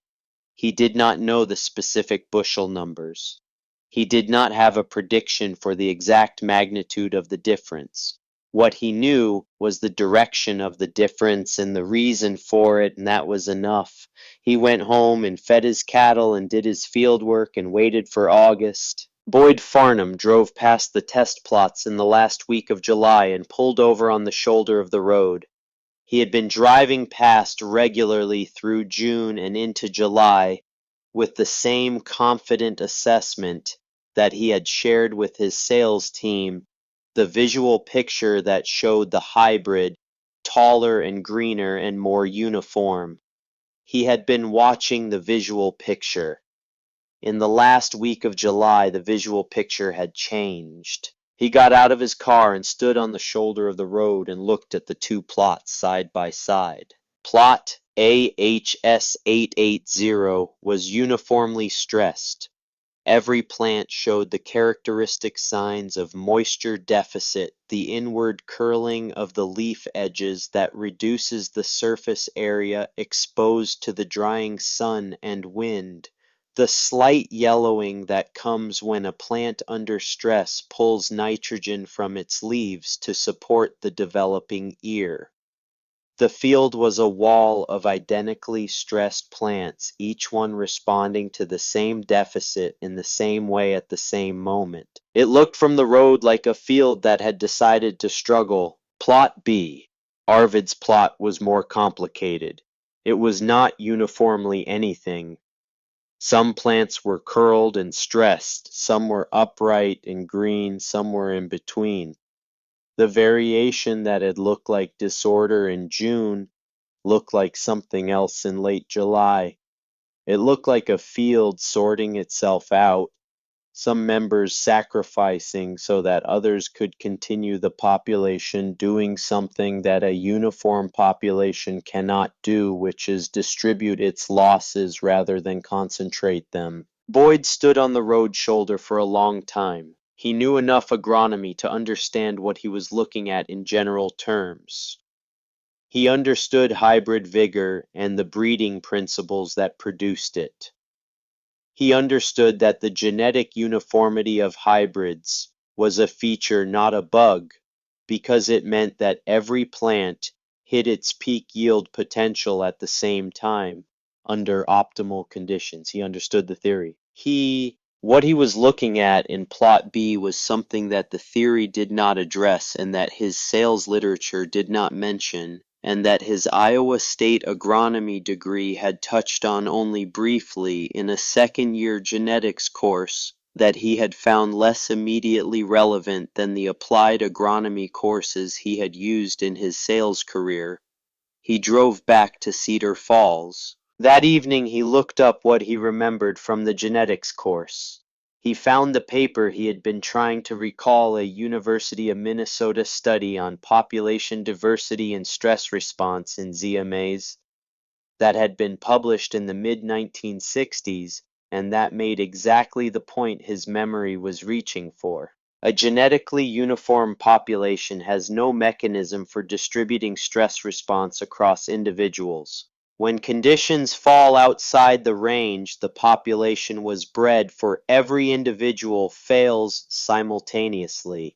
He did not know the specific bushel numbers. He did not have a prediction for the exact magnitude of the difference. What he knew was the direction of the difference and the reason for it, and that was enough. He went home and fed his cattle and did his field work and waited for August. Boyd Farnham drove past the test plots in the last week of July and pulled over on the shoulder of the road. He had been driving past regularly through June and into July with the same confident assessment that he had shared with his sales team. The visual picture that showed the hybrid taller and greener and more uniform. He had been watching the visual picture. In the last week of July, the visual picture had changed. He got out of his car and stood on the shoulder of the road and looked at the two plots side by side. Plot AHS880 was uniformly stressed. Every plant showed the characteristic signs of moisture deficit, the inward curling of the leaf edges that reduces the surface area exposed to the drying sun and wind, the slight yellowing that comes when a plant under stress pulls nitrogen from its leaves to support the developing ear. The field was a wall of identically stressed plants, each one responding to the same deficit in the same way at the same moment. It looked from the road like a field that had decided to struggle. Plot B. Arvid's plot was more complicated. It was not uniformly anything. Some plants were curled and stressed, some were upright and green, some were in between. The variation that had looked like disorder in June looked like something else in late July. It looked like a field sorting itself out, some members sacrificing so that others could continue the population doing something that a uniform population cannot do, which is distribute its losses rather than concentrate them. Boyd stood on the road shoulder for a long time. He knew enough agronomy to understand what he was looking at in general terms. He understood hybrid vigor and the breeding principles that produced it. He understood that the genetic uniformity of hybrids was a feature, not a bug, because it meant that every plant hit its peak yield potential at the same time under optimal conditions. He understood the theory. What he was looking at in plot B was something that the theory did not address and that his sales literature did not mention, and that his Iowa State agronomy degree had touched on only briefly in a second-year genetics course that he had found less immediately relevant than the applied agronomy courses he had used in his sales career. He drove back to Cedar Falls. That evening he looked up what he remembered from the genetics course. He found the paper he had been trying to recall, a University of Minnesota study on population diversity and stress response in ZMAs that had been published in the mid-1960s, and that made exactly the point his memory was reaching for. A genetically uniform population has no mechanism for distributing stress response across individuals. When conditions fall outside the range the population was bred for, every individual fails simultaneously.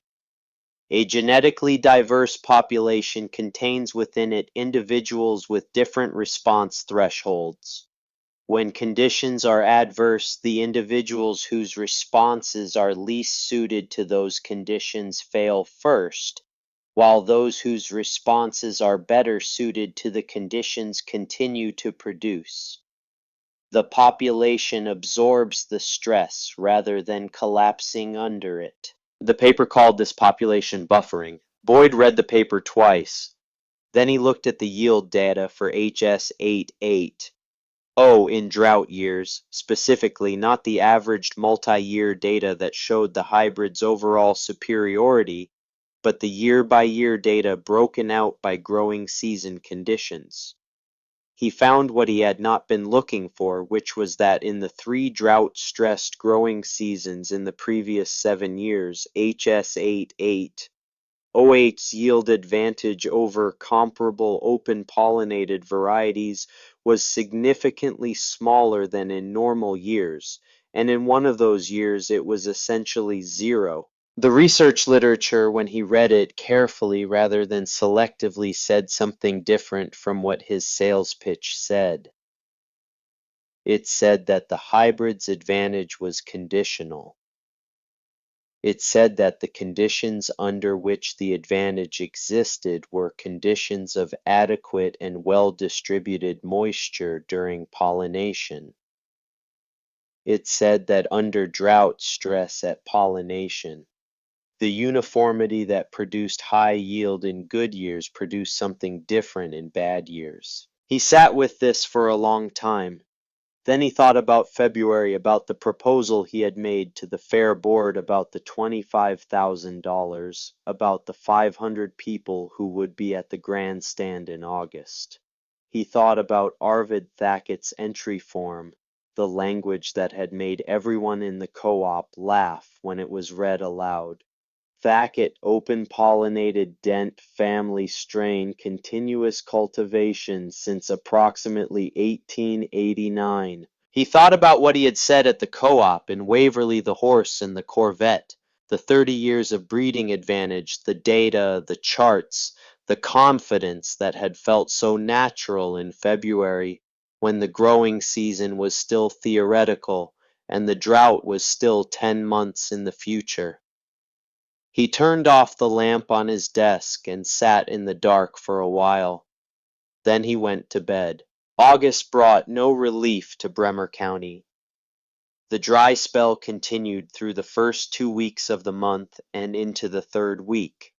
A genetically diverse population contains within it individuals with different response thresholds. When conditions are adverse, the individuals whose responses are least suited to those conditions fail first, while those whose responses are better suited to the conditions continue to produce. The population absorbs the stress rather than collapsing under it. The paper called this population buffering. Boyd read the paper twice. Then he looked at the yield data for HS88. Oh, in drought years, specifically, not the averaged multi-year data that showed the hybrid's overall superiority, but the year-by-year data broken out by growing season conditions. He found what he had not been looking for, which was that in the 3 drought-stressed growing seasons in the previous 7 years, HS88 OH's yield advantage over comparable open-pollinated varieties was significantly smaller than in normal years, and in one of those years it was essentially zero. The research literature, when he read it carefully rather than selectively, said something different from what his sales pitch said. It said that the hybrid's advantage was conditional. It said that the conditions under which the advantage existed were conditions of adequate and well-distributed moisture during pollination. It said that under drought stress at pollination, The uniformity that produced high yield in good years produced something different in bad years. He sat with this for a long time. Then he thought about February, about the proposal he had made to the fair board, about the $25,000, about the 500 people who would be at the grandstand in August. He thought about Arvid Thackett's entry form, the language that had made everyone in the co-op laugh when it was read aloud. Thackett, open-pollinated dent family strain, continuous cultivation since approximately 1889. He thought about what he had said at the co-op, in Waverly the horse and the Corvette, the 30 years of breeding advantage, the data, the charts, the confidence that had felt so natural in February when the growing season was still theoretical and the drought was still 10 months in the future. He turned off the lamp on his desk and sat in the dark for a while. Then he went to bed. August brought no relief to Bremer County. The dry spell continued through the first 2 weeks of the month and into the third week.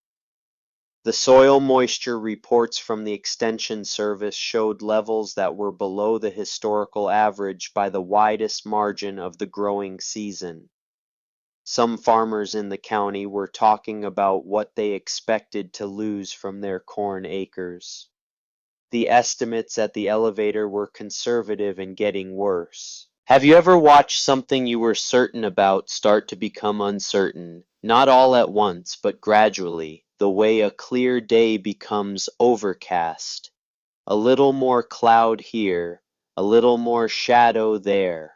The soil moisture reports from the Extension Service showed levels that were below the historical average by the widest margin of the growing season. Some farmers in the county were talking about what they expected to lose from their corn acres. The estimates at the elevator were conservative and getting worse. Have you ever watched something you were certain about start to become uncertain? Not all at once, but gradually, the way a clear day becomes overcast. A little more cloud here, a little more shadow there,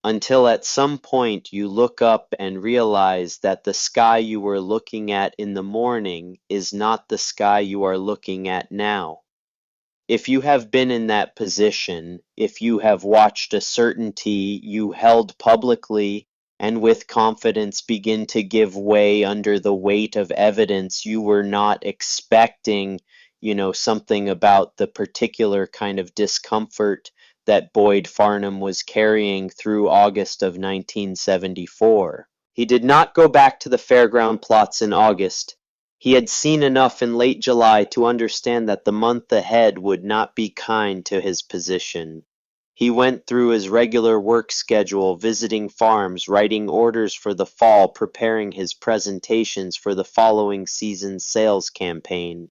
until at some point you look up and realize that the sky you were looking at in the morning is not the sky you are looking at now. If you have been in that position, if you have watched a certainty you held publicly and with confidence begin to give way under the weight of evidence you were not expecting, something about the particular kind of discomfort that Boyd Farnham was carrying through August of 1974. He did not go back to the fairground plots in August. He had seen enough in late July to understand that the month ahead would not be kind to his position. He went through his regular work schedule, visiting farms, writing orders for the fall, preparing his presentations for the following season's sales campaign.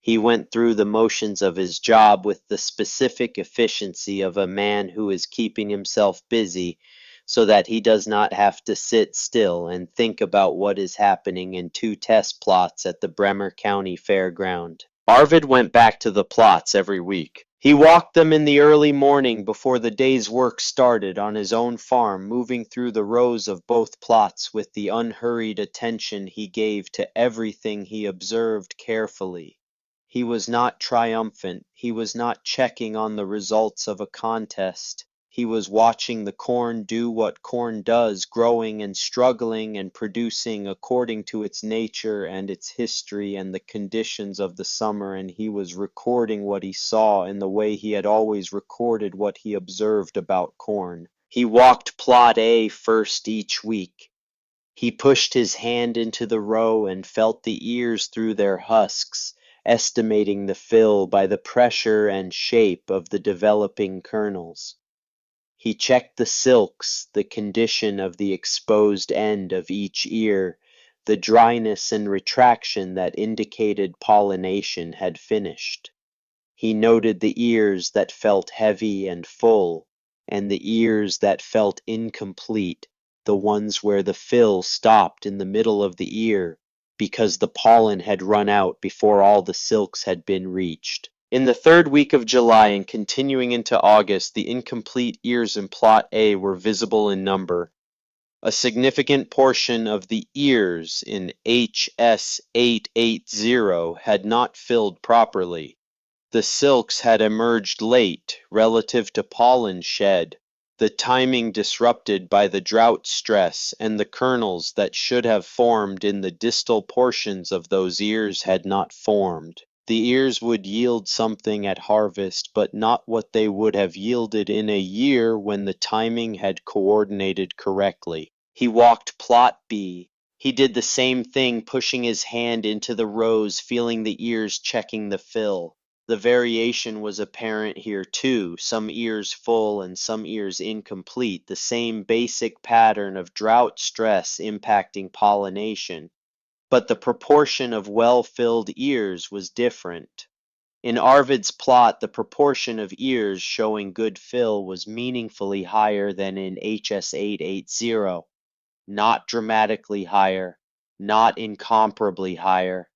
He went through the motions of his job with the specific efficiency of a man who is keeping himself busy so that he does not have to sit still and think about what is happening in 2 test plots at the Bremer County Fairground. Arvid went back to the plots every week. He walked them in the early morning before the day's work started on his own farm, moving through the rows of both plots with the unhurried attention he gave to everything he observed carefully. He was not triumphant. He was not checking on the results of a contest. He was watching the corn do what corn does, growing and struggling and producing according to its nature and its history and the conditions of the summer, and he was recording what he saw in the way he had always recorded what he observed about corn. He walked plot A first each week. He pushed his hand into the row and felt the ears through their husks, estimating the fill by the pressure and shape of the developing kernels. He checked the silks, the condition of the exposed end of each ear, the dryness and retraction that indicated pollination had finished. He noted the ears that felt heavy and full, and the ears that felt incomplete, the ones where the fill stopped in the middle of the ear, because the pollen had run out before all the silks had been reached. In the third week of July and continuing into August, the incomplete ears in Plot A were visible in number. A significant portion of the ears in HS880 had not filled properly. The silks had emerged late relative to pollen shed, the timing disrupted by the drought stress, and the kernels that should have formed in the distal portions of those ears had not formed. The ears would yield something at harvest, but not what they would have yielded in a year when the timing had coordinated correctly. He walked Plot B, He did the same thing, pushing his hand into the rows, feeling the ears checking the fill. The variation was apparent here too, some ears full and some ears incomplete, the same basic pattern of drought stress impacting pollination. But the proportion of well-filled ears was different. In Arvid's plot, the proportion of ears showing good fill was meaningfully higher than in HS880. Not dramatically higher, not incomparably higher,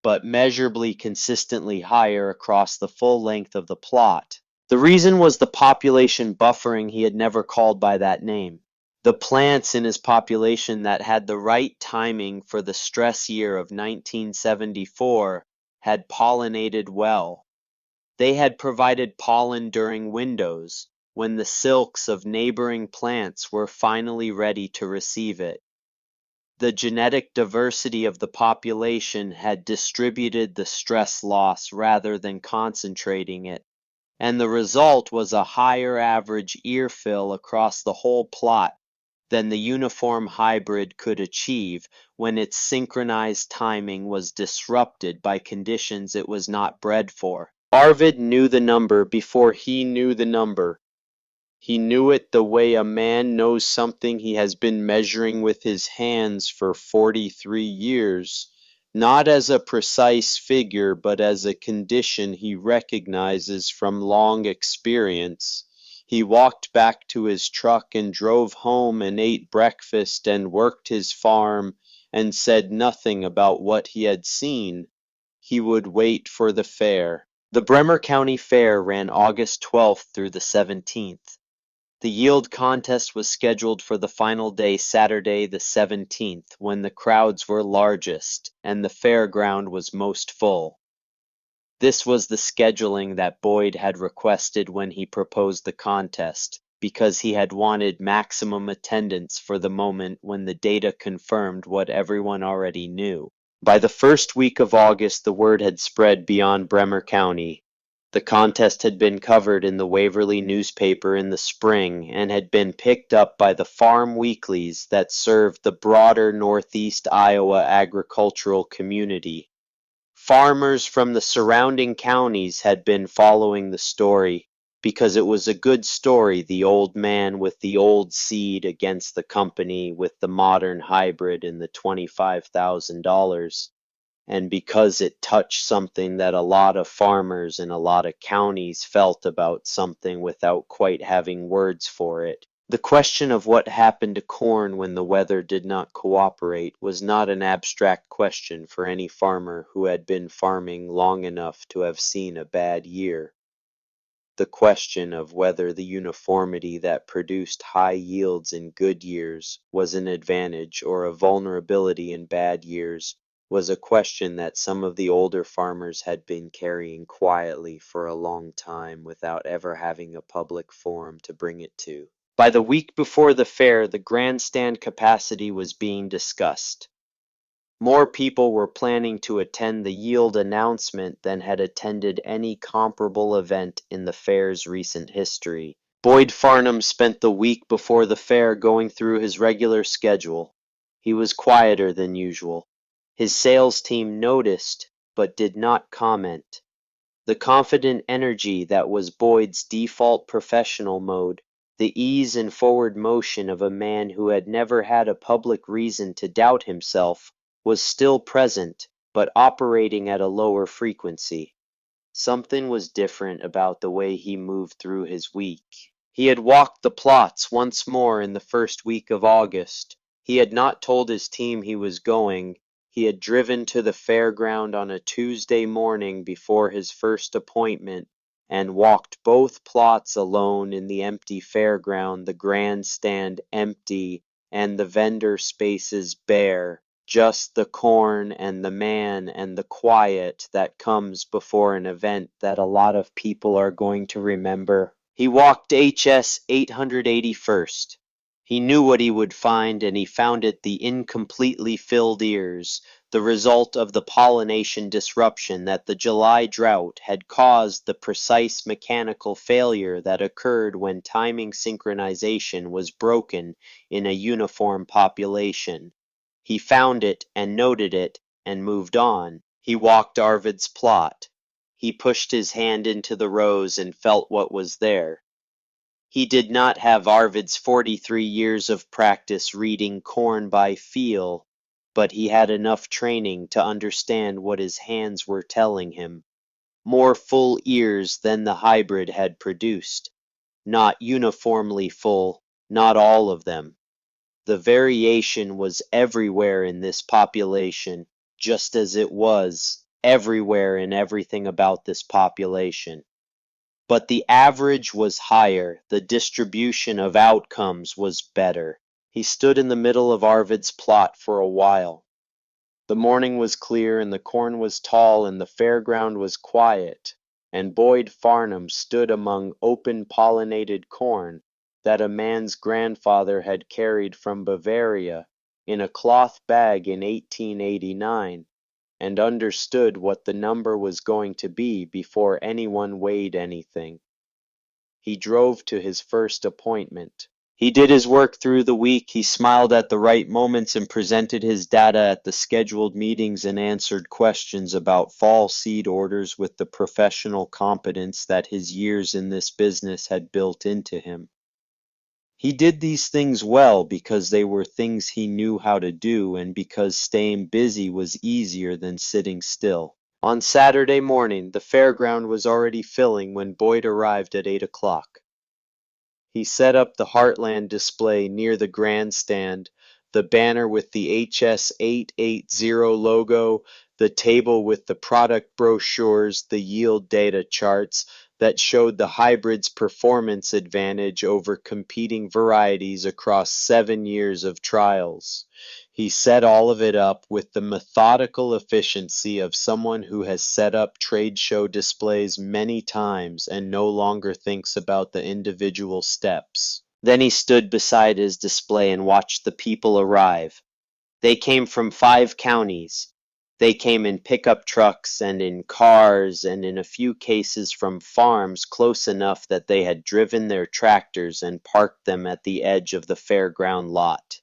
but measurably consistently higher across the full length of the plot. The reason was the population buffering he had never called by that name. The plants in his population that had the right timing for the stress year of 1974 had pollinated well. They had provided pollen during windows, when the silks of neighboring plants were finally ready to receive it. The genetic diversity of the population had distributed the stress loss rather than concentrating it, and the result was a higher average ear fill across the whole plot than the uniform hybrid could achieve when its synchronized timing was disrupted by conditions it was not bred for. Arvid knew the number before he knew the number. He knew it the way a man knows something he has been measuring with his hands for 43 years, not as a precise figure, but as a condition he recognizes from long experience. He walked back to his truck and drove home and ate breakfast and worked his farm and said nothing about what he had seen. He would wait for the fair. The Bremer County Fair ran August 12th through the 17th. The yield contest was scheduled for the final day, Saturday the 17th, when the crowds were largest and the fairground was most full. This was the scheduling that Boyd had requested when he proposed the contest, because he had wanted maximum attendance for the moment when the data confirmed what everyone already knew. By the first week of August, the word had spread beyond Bremer County. The contest had been covered in the Waverly newspaper in the spring and had been picked up by the farm weeklies that served the broader Northeast Iowa agricultural community. Farmers from the surrounding counties had been following the story because it was a good story, the old man with the old seed against the company with the modern hybrid and the $25,000. And because it touched something that a lot of farmers in a lot of counties felt about something without quite having words for it. The question of what happened to corn when the weather did not cooperate was not an abstract question for any farmer who had been farming long enough to have seen a bad year. The question of whether the uniformity that produced high yields in good years was an advantage or a vulnerability in bad years was a question that some of the older farmers had been carrying quietly for a long time without ever having a public forum to bring it to. By the week before the fair, the grandstand capacity was being discussed. More people were planning to attend the yield announcement than had attended any comparable event in the fair's recent history. Boyd Farnham spent the week before the fair going through his regular schedule. He was quieter than usual. His sales team noticed, but did not comment. The confident energy that was Boyd's default professional mode, the ease and forward motion of a man who had never had a public reason to doubt himself, was still present, but operating at a lower frequency. Something was different about the way he moved through his week. He had walked the plots once more in the first week of August. He had not told his team he was going. He had driven to the fairground on a Tuesday morning before his first appointment and walked both plots alone in the empty fairground, the grandstand empty and the vendor spaces bare, just the corn and the man and the quiet that comes before an event that a lot of people are going to remember. He walked HS 881st. He knew what he would find, and he found it the incompletely filled ears, the result of the pollination disruption that the July drought had caused, the precise mechanical failure that occurred when timing synchronization was broken in a uniform population. He found it and noted it and moved on. He walked Arvid's plot. He pushed his hand into the rows and felt what was there. He did not have Arvid's 43 years of practice reading corn by feel, but he had enough training to understand what his hands were telling him. More full ears than the hybrid had produced. Not uniformly full, not all of them. The variation was everywhere in this population, just as it was everywhere in everything about this population. But the average was higher, the distribution of outcomes was better. He stood in the middle of Arvid's plot for a while. The morning was clear, and the corn was tall, and the fairground was quiet, and Boyd Farnham stood among open pollinated corn that a man's grandfather had carried from Bavaria in a cloth bag in 1889, and understood what the number was going to be before anyone weighed anything. He drove to his first appointment. He did his work through the week. He smiled at the right moments and presented his data at the scheduled meetings and answered questions about fall seed orders with the professional competence that his years in this business had built into him. He did these things well because they were things he knew how to do and because staying busy was easier than sitting still. On Saturday morning, the fairground was already filling when Boyd arrived at 8 o'clock. He set up the Heartland display near the grandstand, the banner with the HS880 logo, the table with the product brochures, the yield data charts that showed the hybrid's performance advantage over competing varieties across 7 years of trials. He set all of it up with the methodical efficiency of someone who has set up trade show displays many times and no longer thinks about the individual steps. Then he stood beside his display and watched the people arrive. They came from 5 counties. They came in pickup trucks and in cars and in a few cases from farms close enough that they had driven their tractors and parked them at the edge of the fairground lot.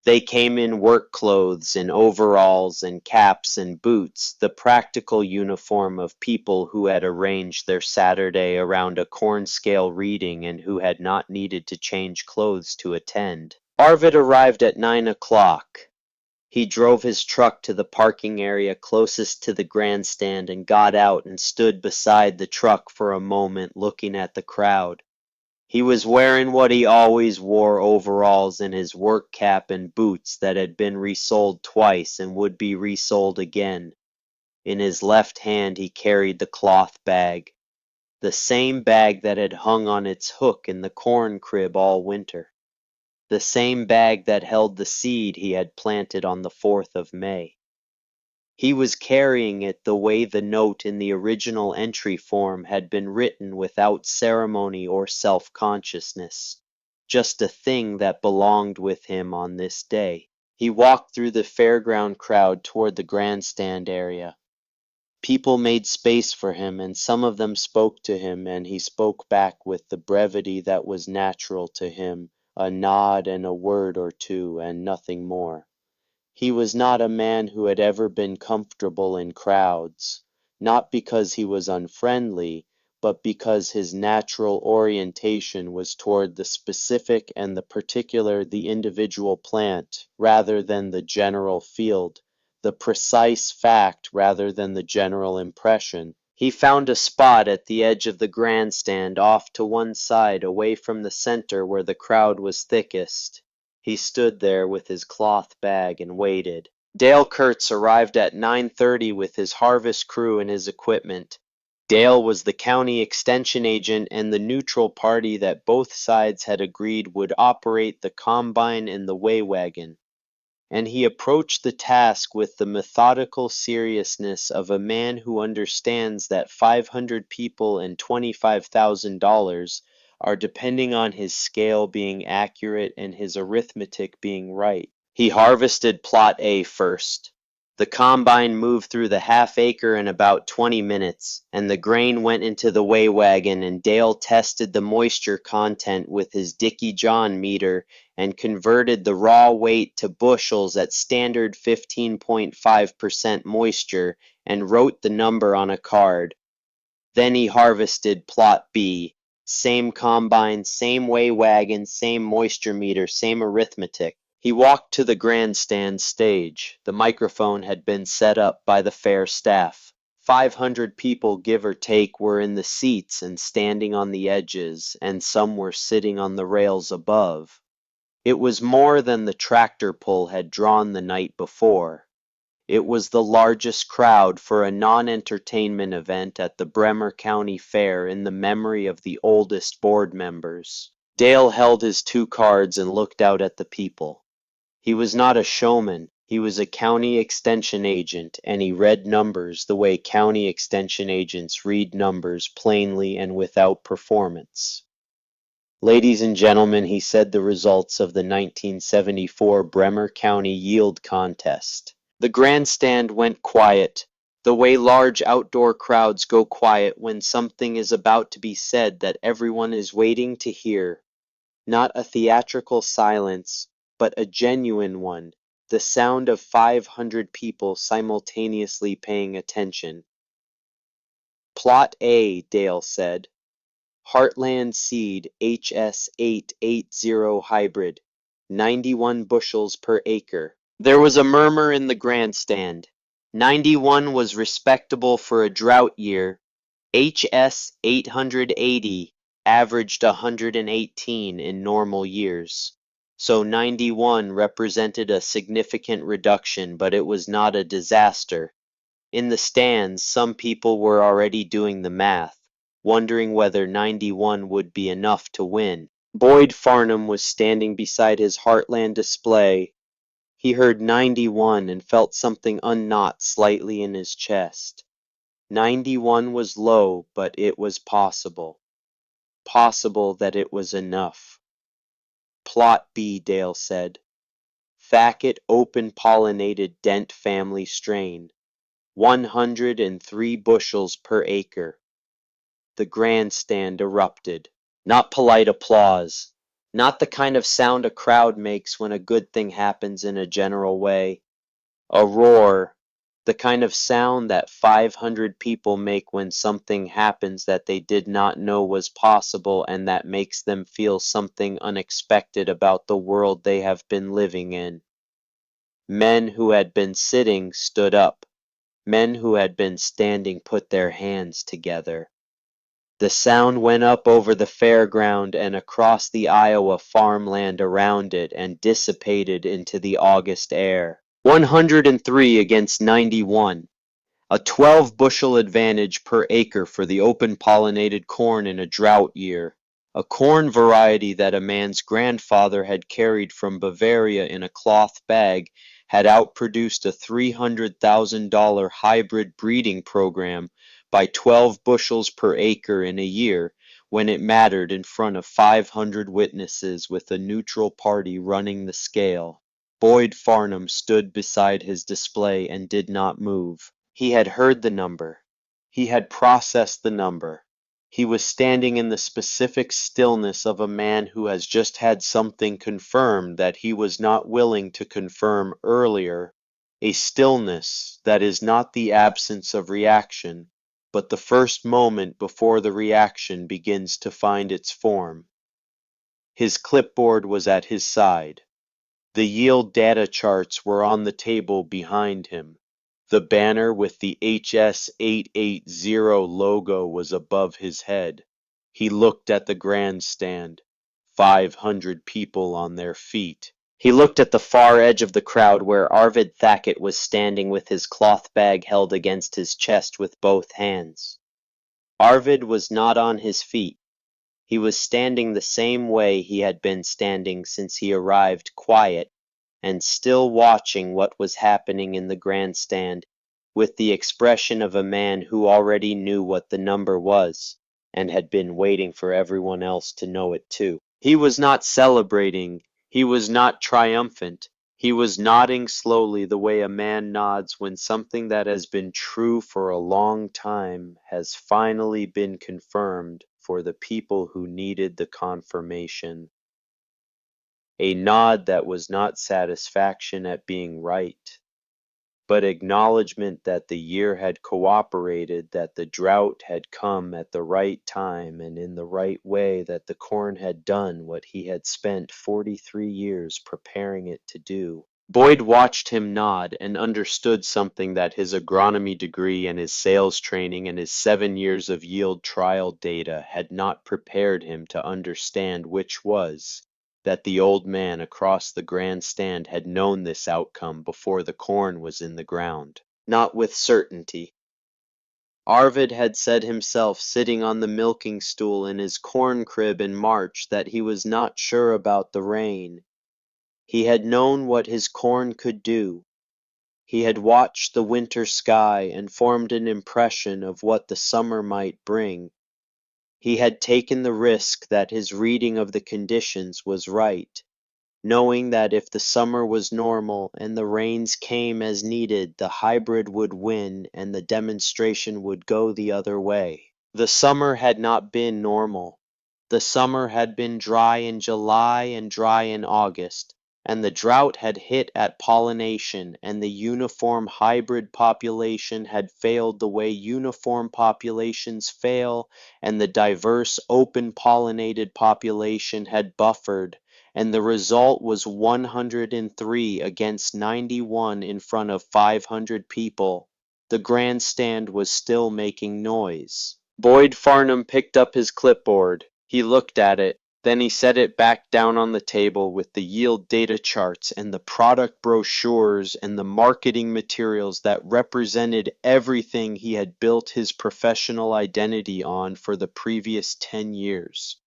They came in work clothes and overalls and caps and boots, the practical uniform of people who had arranged their Saturday around a corn scale reading and who had not needed to change clothes to attend. Arvid arrived at 9 o'clock. He drove his truck to the parking area closest to the grandstand and got out and stood beside the truck for a moment looking at the crowd. He was wearing what he always wore, overalls and his work cap and boots that had been resold twice and would be resold again. In his left hand he carried the cloth bag, the same bag that had hung on its hook in the corn crib all winter, the same bag that held the seed he had planted on the 4th of May. He was carrying it the way the note in the original entry form had been written without ceremony or self-consciousness, just a thing that belonged with him on this day. He walked through the fairground crowd toward the grandstand area. People made space for him, and some of them spoke to him, and he spoke back with the brevity that was natural to him, a nod and a word or two, and nothing more. He was not a man who had ever been comfortable in crowds, not because he was unfriendly, but because his natural orientation was toward the specific and the particular, the individual plant, rather than the general field, the precise fact rather than the general impression. He found a spot at the edge of the grandstand off to one side away from the center where the crowd was thickest. He stood there with his cloth bag and waited. Dale Kurtz arrived at 9:30 with his harvest crew and his equipment. Dale was the county extension agent and the neutral party that both sides had agreed would operate the combine and the weigh wagon, and he approached the task with the methodical seriousness of a man who understands that 500 people and $25,000 are depending on his scale being accurate and his arithmetic being right. He harvested plot A first. The combine moved through the half-acre in about 20 minutes, and the grain went into the weigh wagon, and Dale tested the moisture content with his Dickie John meter and converted the raw weight to bushels at standard 15.5% moisture and wrote the number on a card. Then he harvested Plot B. Same combine, same weigh wagon, same moisture meter, same arithmetic. He walked to the grandstand stage. The microphone had been set up by the fair staff. 500 people, give or take, were in the seats and standing on the edges, and some were sitting on the rails above. It was more than the tractor pull had drawn the night before. It was the largest crowd for a non-entertainment event at the Bremer County Fair in the memory of the oldest board members. Dale held his 2 cards and looked out at the people. He was not a showman, he was a county extension agent, and he read numbers the way county extension agents read numbers, plainly and without performance. Ladies and gentlemen, he said the results of the 1974 Bremer County Yield Contest. The grandstand went quiet, the way large outdoor crowds go quiet when something is about to be said that everyone is waiting to hear. Not a theatrical silence, but a genuine one, the sound of 500 people simultaneously paying attention. Plot A, Dale said. Heartland Seed HS880 Hybrid, 91 bushels per acre. There was a murmur in the grandstand. 91 was respectable for a drought year. HS880 averaged 118 in normal years. So 91 represented a significant reduction, but it was not a disaster. In the stands, some people were already doing the math, wondering whether 91 would be enough to win. Boyd Farnham was standing beside his Heartland display. He heard 91 and felt something unknot slightly in his chest. 91 was low, but it was possible. Possible that it was enough. Plot B, Dale said. Thacket open-pollinated Dent family strain. 103 bushels per acre. The grandstand erupted. Not polite applause. Not the kind of sound a crowd makes when a good thing happens in a general way. A roar. The kind of sound that 500 people make when something happens that they did not know was possible and that makes them feel something unexpected about the world they have been living in. Men who had been sitting stood up. Men who had been standing put their hands together. The sound went up over the fairground and across the Iowa farmland around it and dissipated into the August air. 103 against 91. A 12-bushel advantage per acre for the open-pollinated corn in a drought year. A corn variety that a man's grandfather had carried from Bavaria in a cloth bag had outproduced a $300,000 hybrid breeding program by 12 bushels per acre in a year when it mattered in front of 500 witnesses with a neutral party running the scale. Boyd Farnham stood beside his display and did not move. He had heard the number. He had processed the number. He was standing in the specific stillness of a man who has just had something confirmed that he was not willing to confirm earlier, a stillness that is not the absence of reaction, but the first moment before the reaction begins to find its form. His clipboard was at his side. The yield data charts were on the table behind him. The banner with the HS880 logo was above his head. He looked at the grandstand. 500 people on their feet. He looked at the far edge of the crowd where Arvid Thacket was standing with his cloth bag held against his chest with both hands. Arvid was not on his feet. He was standing the same way he had been standing since he arrived, quiet, and still watching what was happening in the grandstand, with the expression of a man who already knew what the number was, and had been waiting for everyone else to know it too. He was not celebrating, he was not triumphant, He was nodding slowly the way a man nods when something that has been true for a long time has finally been confirmed for the people who needed the confirmation. A nod that was not satisfaction at being right, but acknowledgment that the year had cooperated, that the drought had come at the right time and in the right way, that the corn had done what he had spent 43 years preparing it to do. Boyd watched him nod and understood something that his agronomy degree and his sales training and his 7 years of yield trial data had not prepared him to understand, which was that the old man across the grandstand had known this outcome before the corn was in the ground. Not with certainty. Arvid had said himself sitting on the milking stool in his corn crib in March that he was not sure about the rain. He had known what his corn could do. He had watched the winter sky and formed an impression of what the summer might bring. He had taken the risk that his reading of the conditions was right, knowing that if the summer was normal and the rains came as needed, the hybrid would win and the demonstration would go the other way. The summer had not been normal. The summer had been dry in July and dry in August, and the drought had hit at pollination, and the uniform hybrid population had failed the way uniform populations fail, and the diverse open pollinated population had buffered, and the result was 103 against 91 in front of 500 people. The grandstand was still making noise. Boyd Farnham picked up his clipboard. He looked at it, then he set it back down on the table with the yield data charts and the product brochures and the marketing materials that represented everything he had built his professional identity on for the previous 10 years.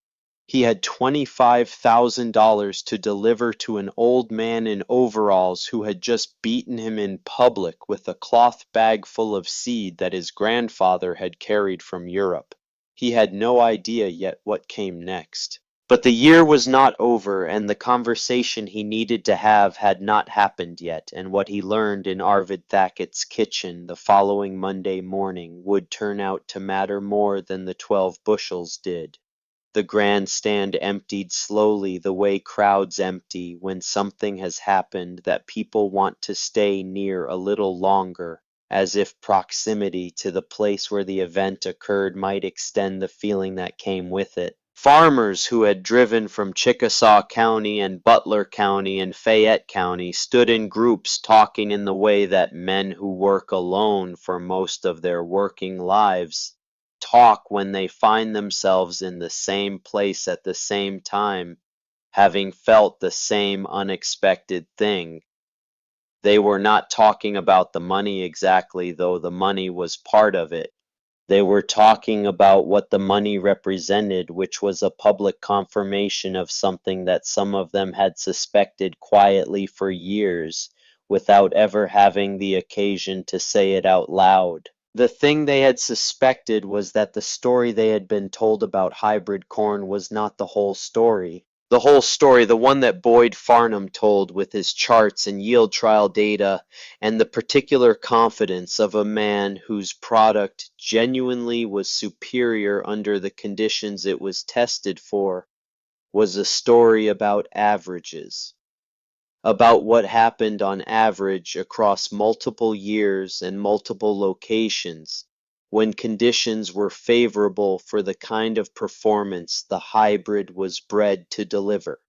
He had $25,000 to deliver to an old man in overalls who had just beaten him in public with a cloth bag full of seed that his grandfather had carried from Europe. He had no idea yet what came next. But the year was not over, and the conversation he needed to have had not happened yet, and what he learned in Arvid Thackett's kitchen the following Monday morning would turn out to matter more than the 12 bushels did. The grandstand emptied slowly the way crowds empty when something has happened that people want to stay near a little longer, as if proximity to the place where the event occurred might extend the feeling that came with it. Farmers who had driven from Chickasaw County and Butler County and Fayette County stood in groups talking in the way that men who work alone for most of their working lives talk when they find themselves in the same place at the same time, having felt the same unexpected thing. They were not talking about the money exactly, though the money was part of it. They were talking about what the money represented, which was a public confirmation of something that some of them had suspected quietly for years, without ever having the occasion to say it out loud. The thing they had suspected was that the story they had been told about hybrid corn was not the whole story. The whole story, the one that Boyd Farnham told with his charts and yield trial data, and the particular confidence of a man whose product genuinely was superior under the conditions it was tested for, was a story about averages. About what happened on average across multiple years and multiple locations when conditions were favorable for the kind of performance the hybrid was bred to deliver.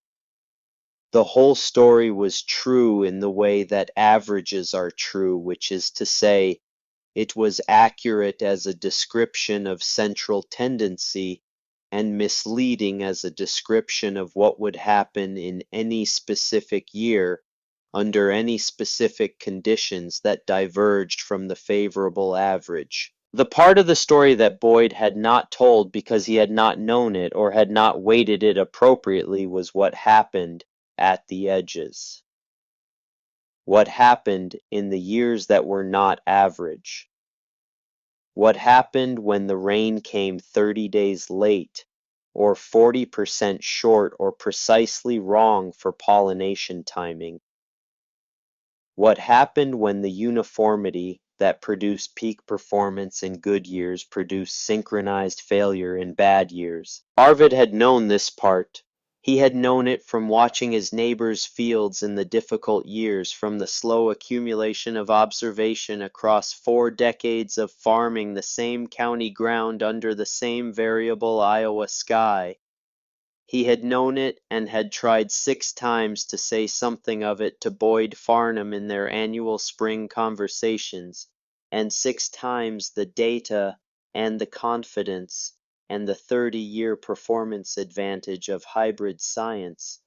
The whole story was true in the way that averages are true, which is to say, it was accurate as a description of central tendency and misleading as a description of what would happen in any specific year under any specific conditions that diverged from the favorable average. The part of the story that Boyd had not told because he had not known it or had not weighted it appropriately was what happened at the edges. What happened in the years that were not average. What happened when the rain came 30 days late, or 40% short or precisely wrong for pollination timing? What happened when the uniformity that produced peak performance in good years produced synchronized failure in bad years? Arvid had known this part. He had known it from watching his neighbors' fields in the difficult years, from the slow accumulation of observation across 4 decades of farming the same county ground under the same variable Iowa sky. He had known it and had tried 6 times to say something of it to Boyd Farnham in their annual spring conversations, and 6 times the data and the confidence and the 30-year performance advantage of hybrid science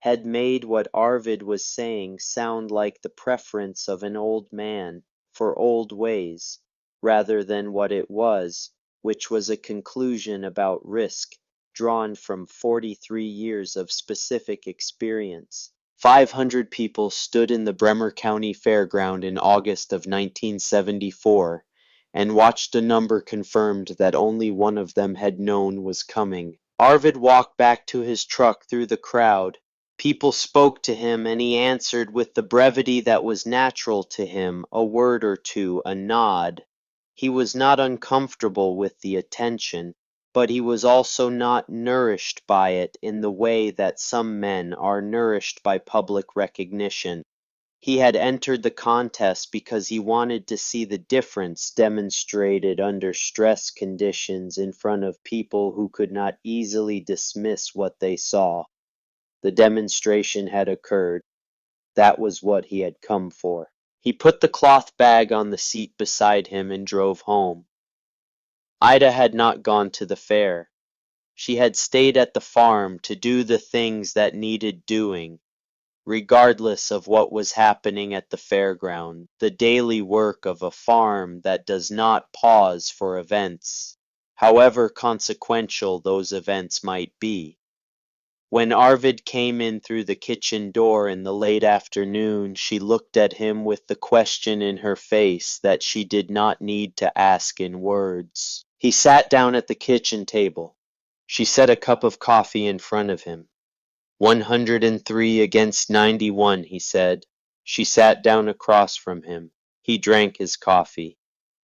had made what Arvid was saying sound like the preference of an old man for old ways, rather than what it was, which was a conclusion about risk drawn from 43 years of specific experience. 500 people stood in the Bremer County Fairground in August of 1974 and watched a number confirmed that only one of them had known was coming. Arvid walked back to his truck through the crowd. People spoke to him, and he answered with the brevity that was natural to him, a word or two, a nod. He was not uncomfortable with the attention, but he was also not nourished by it in the way that some men are nourished by public recognition. He had entered the contest because he wanted to see the difference demonstrated under stress conditions in front of people who could not easily dismiss what they saw. The demonstration had occurred. That was what he had come for. He put the cloth bag on the seat beside him and drove home. Ida had not gone to the fair. She had stayed at the farm to do the things that needed doing, regardless of what was happening at the fairground, the daily work of a farm that does not pause for events, however consequential those events might be. When Arvid came in through the kitchen door in the late afternoon, she looked at him with the question in her face that she did not need to ask in words. He sat down at the kitchen table. She set a cup of coffee in front of him. 103 against 91, he said. She sat down across from him. He drank his coffee.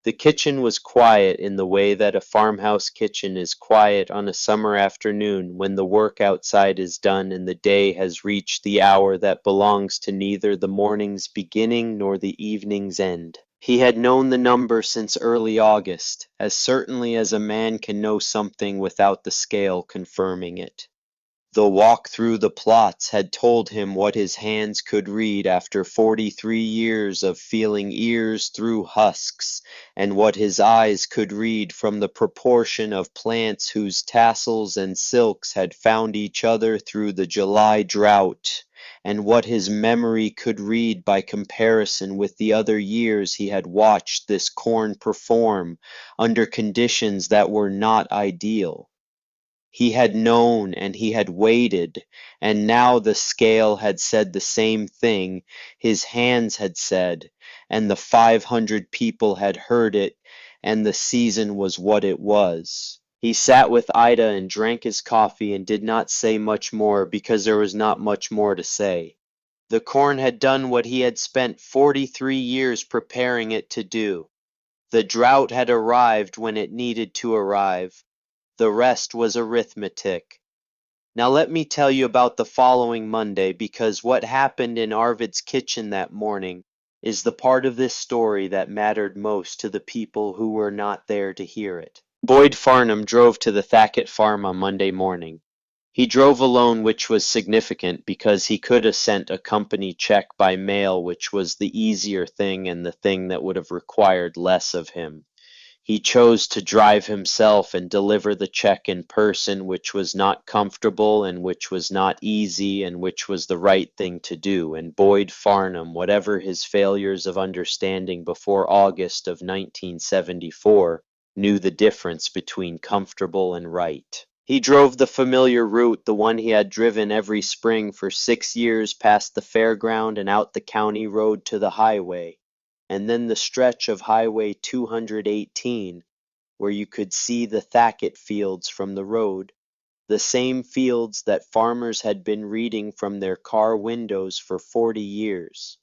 The kitchen was quiet in the way that a farmhouse kitchen is quiet on a summer afternoon when the work outside is done and the day has reached the hour that belongs to neither the morning's beginning nor the evening's end. He had known the number since early August, as certainly as a man can know something without the scale confirming it. The walk through the plots had told him what his hands could read after 43 years of feeling ears through husks, and what his eyes could read from the proportion of plants whose tassels and silks had found each other through the July drought, and what his memory could read by comparison with the other years he had watched this corn perform under conditions that were not ideal. He had known and he had waited, and now the scale had said the same thing his hands had said, and the 500 people had heard it, and the season was what it was. He sat with Ida and drank his coffee and did not say much more because there was not much more to say. The corn had done what he had spent 43 years preparing it to do. The drought had arrived when it needed to arrive. The rest was arithmetic. Now let me tell you about the following Monday, because what happened in Arvid's kitchen that morning is the part of this story that mattered most to the people who were not there to hear it. Boyd Farnham drove to the Thackett farm on Monday morning. He drove alone, which was significant because he could have sent a company check by mail, which was the easier thing and the thing that would have required less of him. He chose to drive himself and deliver the check in person, which was not comfortable and which was not easy and which was the right thing to do, and Boyd Farnham, whatever his failures of understanding before August of 1974, knew the difference between comfortable and right. He drove the familiar route, the one he had driven every spring for 6 years past the fairground and out the county road to the highway, and then the stretch of Highway 218, where you could see the Thackett fields from the road, the same fields that farmers had been reading from their car windows for 40 years.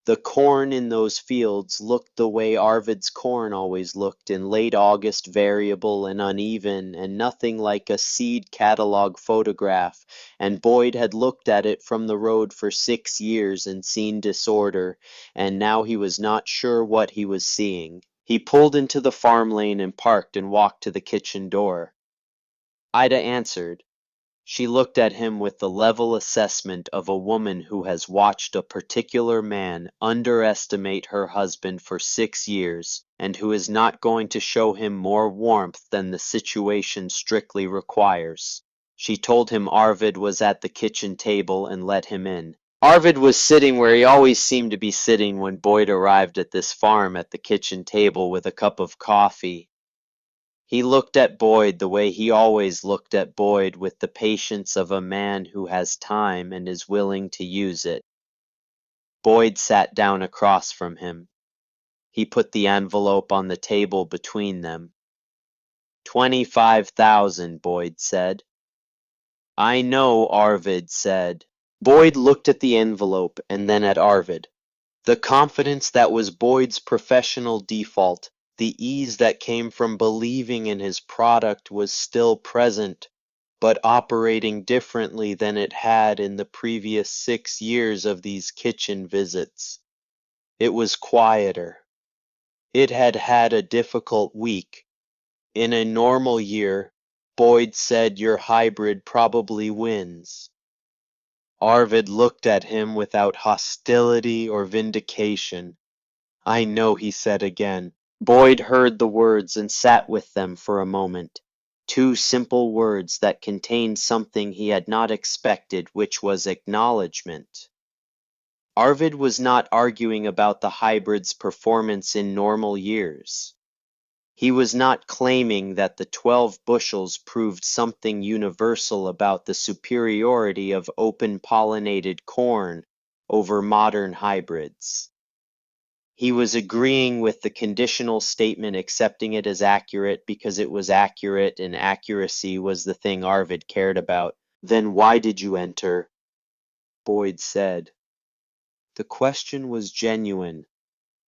The corn in those fields looked the way Arvid's corn always looked in late August, variable and uneven, and nothing like a seed catalog photograph, and Boyd had looked at it from the road for 6 years and seen disorder, and now he was not sure what he was seeing. He pulled into the farm lane and parked and walked to the kitchen door. Ida answered. She looked at him with the level assessment of a woman who has watched a particular man underestimate her husband for 6 years, and who is not going to show him more warmth than the situation strictly requires. She told him Arvid was at the kitchen table and let him in. Arvid was sitting where he always seemed to be sitting when Boyd arrived at this farm, at the kitchen table with a cup of coffee. He looked at Boyd the way he always looked at Boyd, with the patience of a man who has time and is willing to use it. Boyd sat down across from him. He put the envelope on the table between them. 25,000, Boyd said. I know, Arvid said. Boyd looked at the envelope and then at Arvid. The confidence that was Boyd's professional default, the ease that came from believing in his product, was still present, but operating differently than it had in the previous 6 years of these kitchen visits. It was quieter. It had had a difficult week. In a normal year, Boyd said your hybrid probably wins. Arvid looked at him without hostility or vindication. I know, he said again. Boyd heard the words and sat with them for a moment. 2 simple words that contained something he had not expected, which was acknowledgement. Arvid was not arguing about the hybrid's performance in normal years. He was not claiming that the 12 bushels proved something universal about the superiority of open-pollinated corn over modern hybrids. He was agreeing with the conditional statement, accepting it as accurate because it was accurate, and accuracy was the thing Arvid cared about. Then why did you enter? Boyd said. The question was genuine,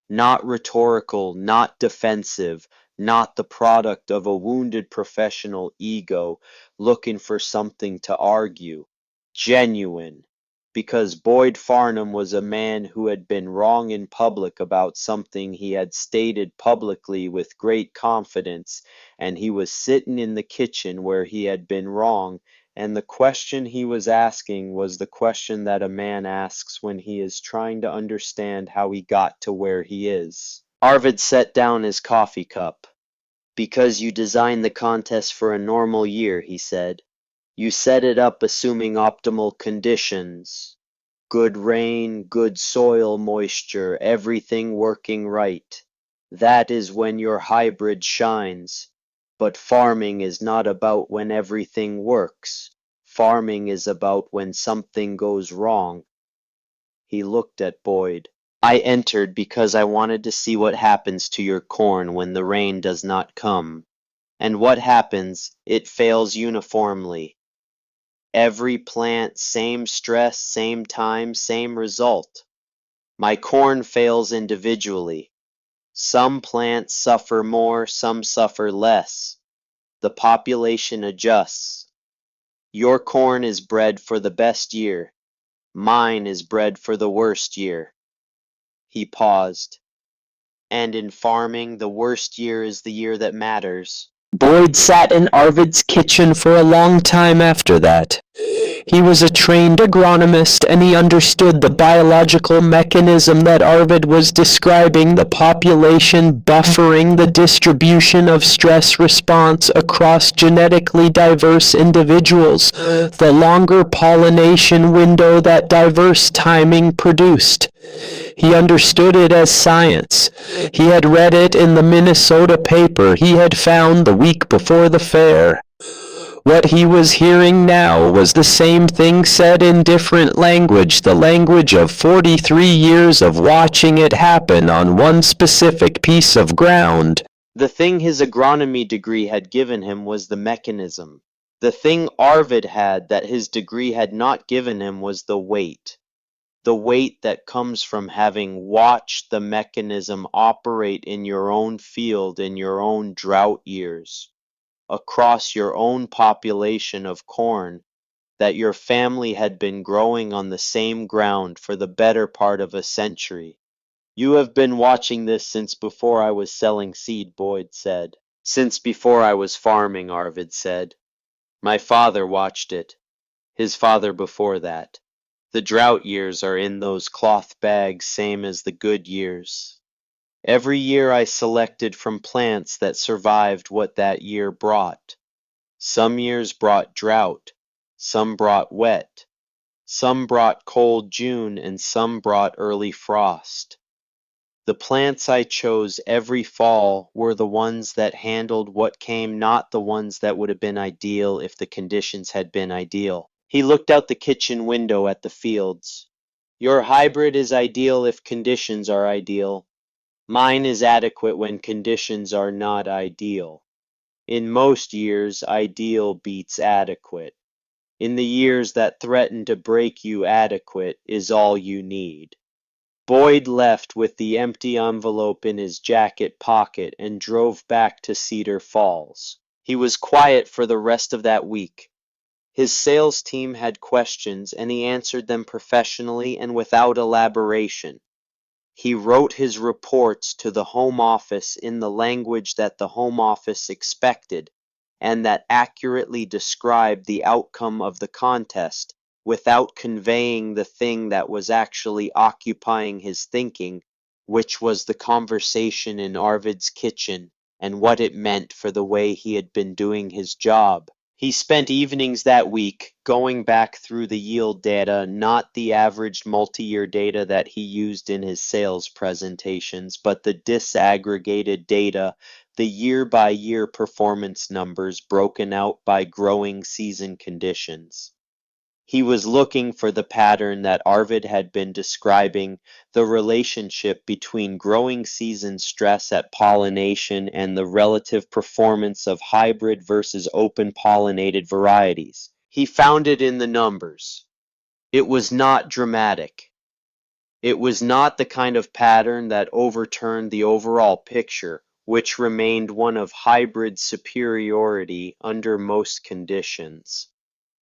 not rhetorical, not defensive, not the product of a wounded professional ego looking for something to argue. Genuine, because Boyd Farnham was a man who had been wrong in public about something he had stated publicly with great confidence, and he was sitting in the kitchen where he had been wrong, and the question he was asking was the question that a man asks when he is trying to understand how he got to where he is. Arvid set down his coffee cup. Because you designed the contest for a normal year, he said. You set it up assuming optimal conditions. Good rain, good soil moisture, everything working right. That is when your hybrid shines. But farming is not about when everything works. Farming is about when something goes wrong. He looked at Boyd. I entered because I wanted to see what happens to your corn when the rain does not come. And what happens? It fails uniformly. Every plant, same stress, same time, same result. My corn fails individually. Some plants suffer more, some suffer less. The population adjusts. Your corn is bred for the best year. Mine is bred for the worst year. He paused. And in farming, the worst year is the year that matters. Boyd sat in Arvid's kitchen for a long time after that. He was a trained agronomist, and he understood the biological mechanism that Arvid was describing, the population buffering the distribution of stress response across genetically diverse individuals, the longer pollination window that diverse timing produced. He understood it as science. He had read it in the Minnesota paper he had found the week before the fair. What he was hearing now was the same thing said in different language, the language of 43 years of watching it happen on one specific piece of ground. The thing his agronomy degree had given him was the mechanism. The thing Arvid had that his degree had not given him was the weight. the weight that comes from having watched the mechanism operate in your own field in your own drought years, across your own population of corn that your family had been growing on the same ground for the better part of a century. You have been watching this since before I was selling seed, Boyd said. Since before I was farming, Arvid said. My father watched it. His father before that. The drought years are in those cloth bags, same as the good years. Every year I selected from plants that survived what that year brought. Some years brought drought, some brought wet, some brought cold June, and some brought early frost. The plants I chose every fall were the ones that handled what came, not the ones that would have been ideal if the conditions had been ideal. He looked out the kitchen window at the fields. Your hybrid is ideal if conditions are ideal. Mine is adequate when conditions are not ideal. In most years, ideal beats adequate. In the years that threaten to break you, adequate is all you need. Boyd left with the empty envelope in his jacket pocket and drove back to Cedar Falls. He was quiet for the rest of that week. His sales team had questions, and he answered them professionally and without elaboration. He wrote his reports to the Home Office in the language that the Home Office expected, and that accurately described the outcome of the contest, without conveying the thing that was actually occupying his thinking, which was the conversation in Arvid's kitchen and what it meant for the way he had been doing his job. He spent evenings that week going back through the yield data, not the averaged multi-year data that he used in his sales presentations, but the disaggregated data, the year-by-year performance numbers broken out by growing season conditions. He was looking for the pattern that Arvid had been describing, the relationship between growing season stress at pollination and the relative performance of hybrid versus open pollinated varieties. He found it in the numbers. It was not dramatic. It was not the kind of pattern that overturned the overall picture, which remained one of hybrid superiority under most conditions.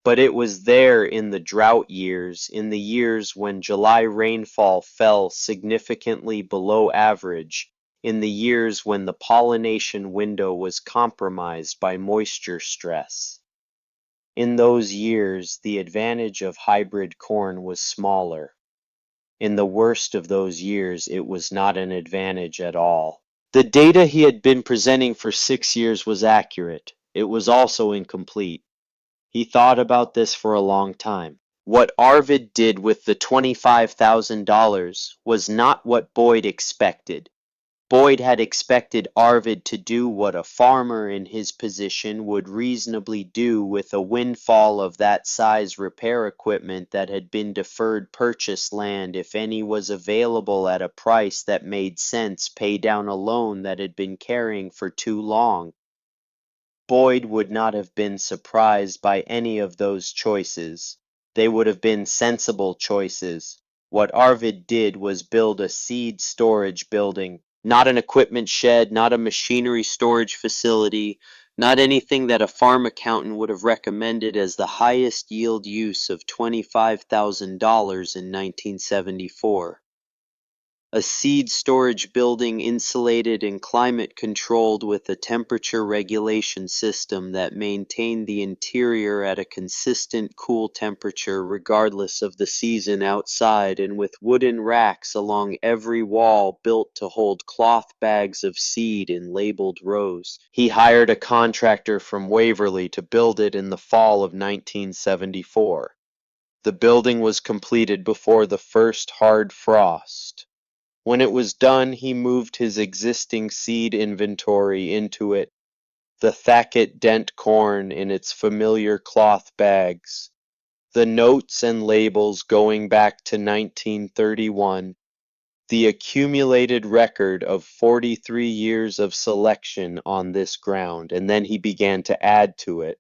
But it was there in the drought years, in the years when July rainfall fell significantly below average, in the years when the pollination window was compromised by moisture stress. In those years, the advantage of hybrid corn was smaller. In the worst of those years, it was not an advantage at all. The data he had been presenting for 6 years was accurate. It was also incomplete. He thought about this for a long time. What Arvid did with the $25,000 was not what Boyd expected. Boyd had expected Arvid to do what a farmer in his position would reasonably do with a windfall of that size repair equipment that had been deferred purchase land if any was available at a price that made sense, pay down a loan that had been carrying for too long. Boyd would not have been surprised by any of those choices. They would have been sensible choices. What Arvid did was build a seed storage building, not an equipment shed, not a machinery storage facility, not anything that a farm accountant would have recommended as the highest yield use of $25,000 in 1974. A seed storage building insulated and climate controlled with a temperature regulation system that maintained the interior at a consistent cool temperature regardless of the season outside, and with wooden racks along every wall built to hold cloth bags of seed in labeled rows. He hired a contractor from Waverly to build it in the fall of 1974. The building was completed before the first hard frost. When it was done, he moved his existing seed inventory into it, the Thacket Dent corn in its familiar cloth bags, the notes and labels going back to 1931, the accumulated record of 43 years of selection on this ground, and then he began to add to it.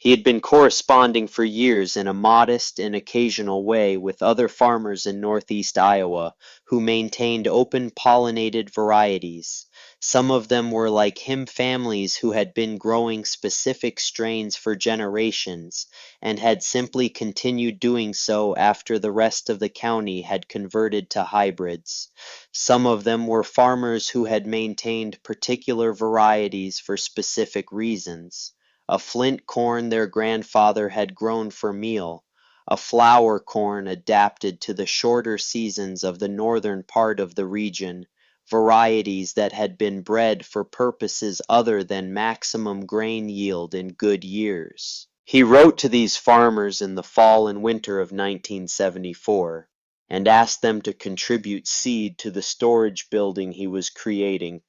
He had been corresponding for years in a modest and occasional way with other farmers in northeast Iowa who maintained open-pollinated varieties. Some of them were like him families who had been growing specific strains for generations and had simply continued doing so after the rest of the county had converted to hybrids. Some of them were farmers who had maintained particular varieties for specific reasons. A flint corn their grandfather had grown for meal, a flour corn adapted to the shorter seasons of the northern part of the region, varieties that had been bred for purposes other than maximum grain yield in good years. He wrote to these farmers in the fall and winter of 1974 and asked them to contribute seed to the storage building he was creating.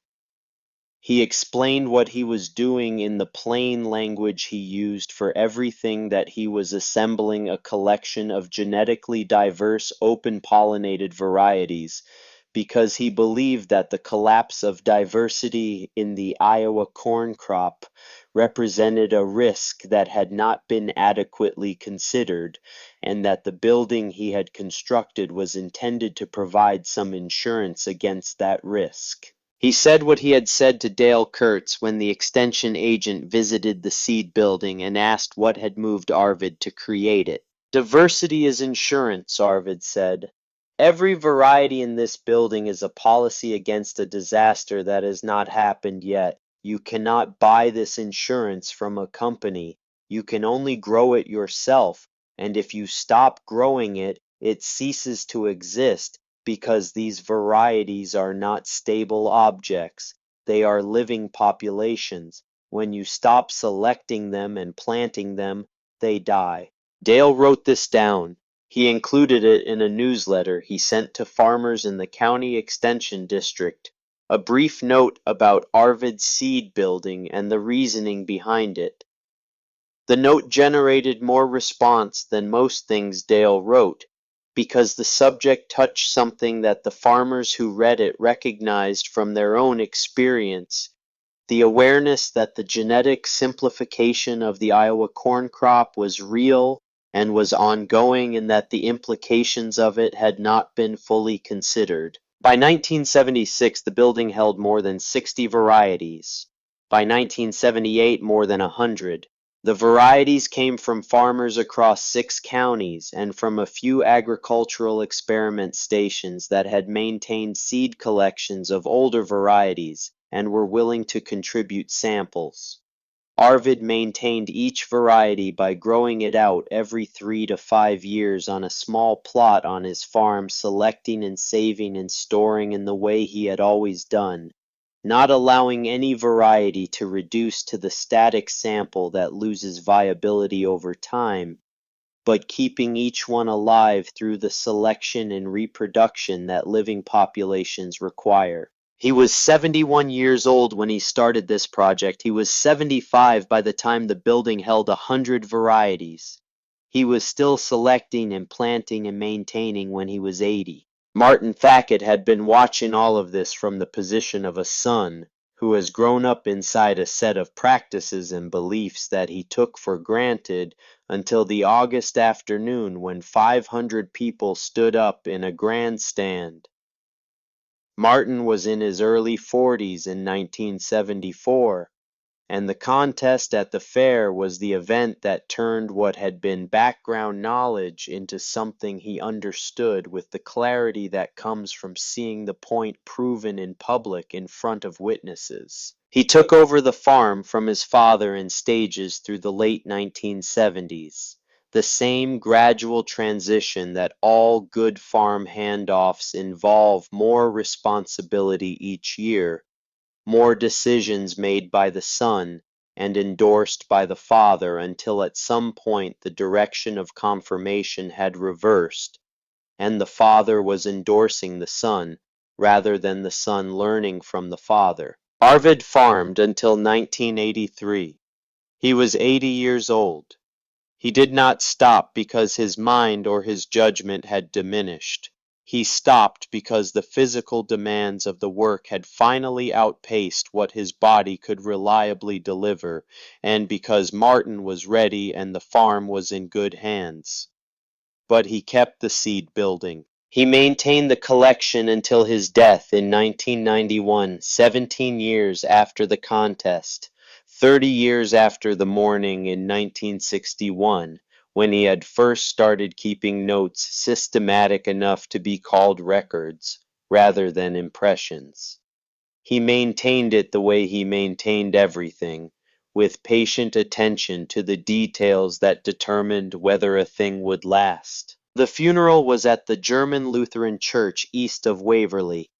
He explained what he was doing in the plain language he used for everything, that he was assembling a collection of genetically diverse open-pollinated varieties because he believed that the collapse of diversity in the Iowa corn crop represented a risk that had not been adequately considered, and that the building he had constructed was intended to provide some insurance against that risk. He said what he had said to Dale Kurtz when the extension agent visited the seed building and asked what had moved Arvid to create it. Diversity is insurance, Arvid said. Every variety in this building is a policy against a disaster that has not happened yet. You cannot buy this insurance from a company. You can only grow it yourself, and if you stop growing it, it ceases to exist, because these varieties are not stable objects. They are living populations. When you stop selecting them and planting them, they die. Dale wrote this down. He included it in a newsletter he sent to farmers in the county extension district, a brief note about Arvid's seed building and the reasoning behind it. The note generated more response than most things Dale wrote, because the subject touched something that the farmers who read it recognized from their own experience: the awareness that the genetic simplification of the Iowa corn crop was real and was ongoing, and that the implications of it had not been fully considered. By 1976, the building held more than 60 varieties. By 1978, more than 100. The varieties came from farmers across 6 counties and from a few agricultural experiment stations that had maintained seed collections of older varieties and were willing to contribute samples. Arvid maintained each variety by growing it out every 3 to 5 years on a small plot on his farm, selecting and saving and storing in the way he had always done, not allowing any variety to reduce to the static sample that loses viability over time, but keeping each one alive through the selection and reproduction that living populations require. He was 71 years old when he started this project. He was 75 by the time the building held 100 varieties. He was still selecting and planting and maintaining when he was 80. Martin Thackett had been watching all of this from the position of a son who has grown up inside a set of practices and beliefs that he took for granted until the August afternoon when 500 people stood up in a grandstand. Martin was in his early 40s in 1974, and the contest at the fair was the event that turned what had been background knowledge into something he understood with the clarity that comes from seeing the point proven in public in front of witnesses. He took over the farm from his father in stages through the late 1970s. The same gradual transition that all good farm handoffs involve: more responsibility each year, more decisions made by the son and endorsed by the father, until at some point the direction of confirmation had reversed, and the father was endorsing the son rather than the son learning from the father. Arvid farmed until 1983. He was 80 years old. He did not stop because his mind or his judgment had diminished. He stopped because the physical demands of the work had finally outpaced what his body could reliably deliver, and because Martin was ready and the farm was in good hands. But he kept the seed building. He maintained the collection until his death in 1991, 17 years after the contest, 30 years after the morning in 1961, when he had first started keeping notes systematic enough to be called records, rather than impressions. He maintained it the way he maintained everything, with patient attention to the details that determined whether a thing would last. The funeral was at the German Lutheran Church east of Waverley,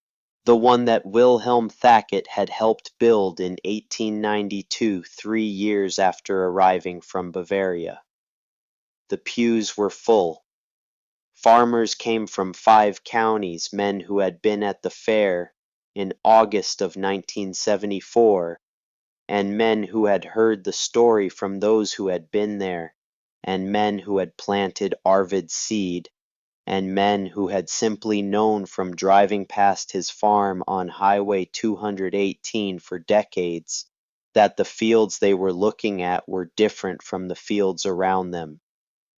the one that Wilhelm Thacket had helped build in 1892, 3 years after arriving from Bavaria. The pews were full. Farmers came from 5 counties, men who had been at the fair in August of 1974, and men who had heard the story from those who had been there, and men who had planted Arvid's seed, and men who had simply known from driving past his farm on Highway 218 for decades that the fields they were looking at were different from the fields around them,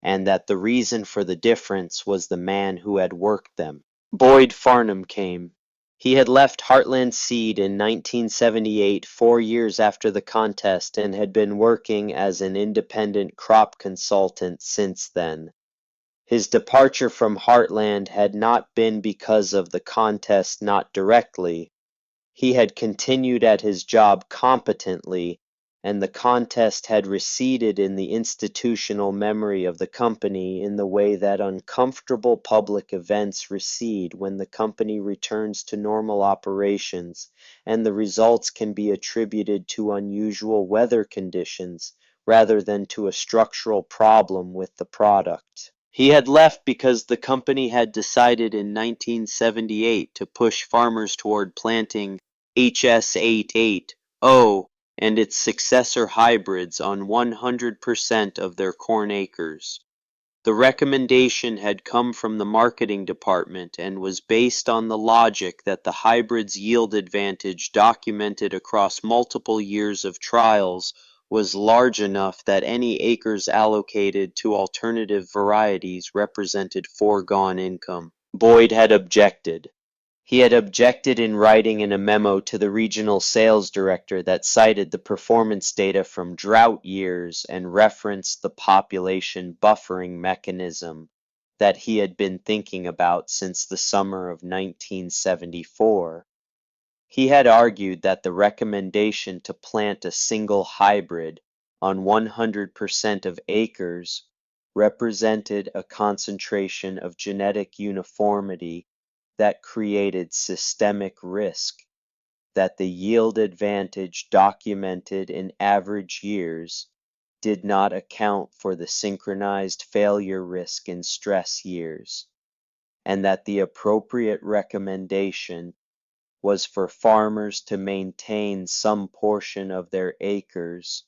and that the reason for the difference was the man who had worked them. Boyd Farnham came. He had left Heartland Seed in 1978, 4 years after the contest, and had been working as an independent crop consultant since then. His departure from Heartland had not been because of the contest, not directly. He had continued at his job competently, and the contest had receded in the institutional memory of the company in the way that uncomfortable public events recede when the company returns to normal operations, and the results can be attributed to unusual weather conditions rather than to a structural problem with the product. He had left because the company had decided in 1978 to push farmers toward planting HS88O and its successor hybrids on 100% of their corn acres. The recommendation had come from the marketing department and was based on the logic that the hybrid's yield advantage documented across multiple years of trials was large enough that any acres allocated to alternative varieties represented foregone income. Boyd had objected. He had objected in writing in a memo to the regional sales director that cited the performance data from drought years and referenced the population buffering mechanism that he had been thinking about since the summer of 1974. He had argued that the recommendation to plant a single hybrid on 100% of acres represented a concentration of genetic uniformity that created systemic risk, that the yield advantage documented in average years did not account for the synchronized failure risk in stress years, and that the appropriate recommendation was for farmers to maintain some portion of their acres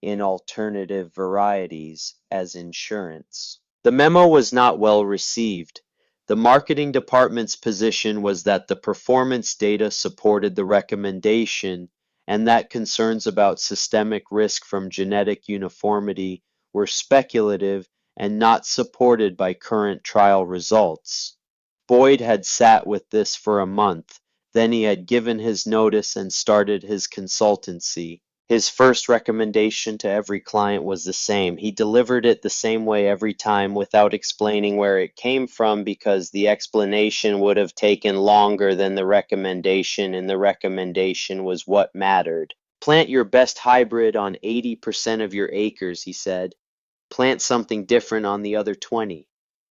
in alternative varieties as insurance. The memo was not well received. The marketing department's position was that the performance data supported the recommendation and that concerns about systemic risk from genetic uniformity were speculative and not supported by current trial results. Boyd had sat with this for a month, then he had given his notice and started his consultancy. His first recommendation to every client was the same. He delivered it the same way every time without explaining where it came from because the explanation would have taken longer than the recommendation, and the recommendation was what mattered. Plant your best hybrid on 80% of your acres, he said. Plant something different on the other 20.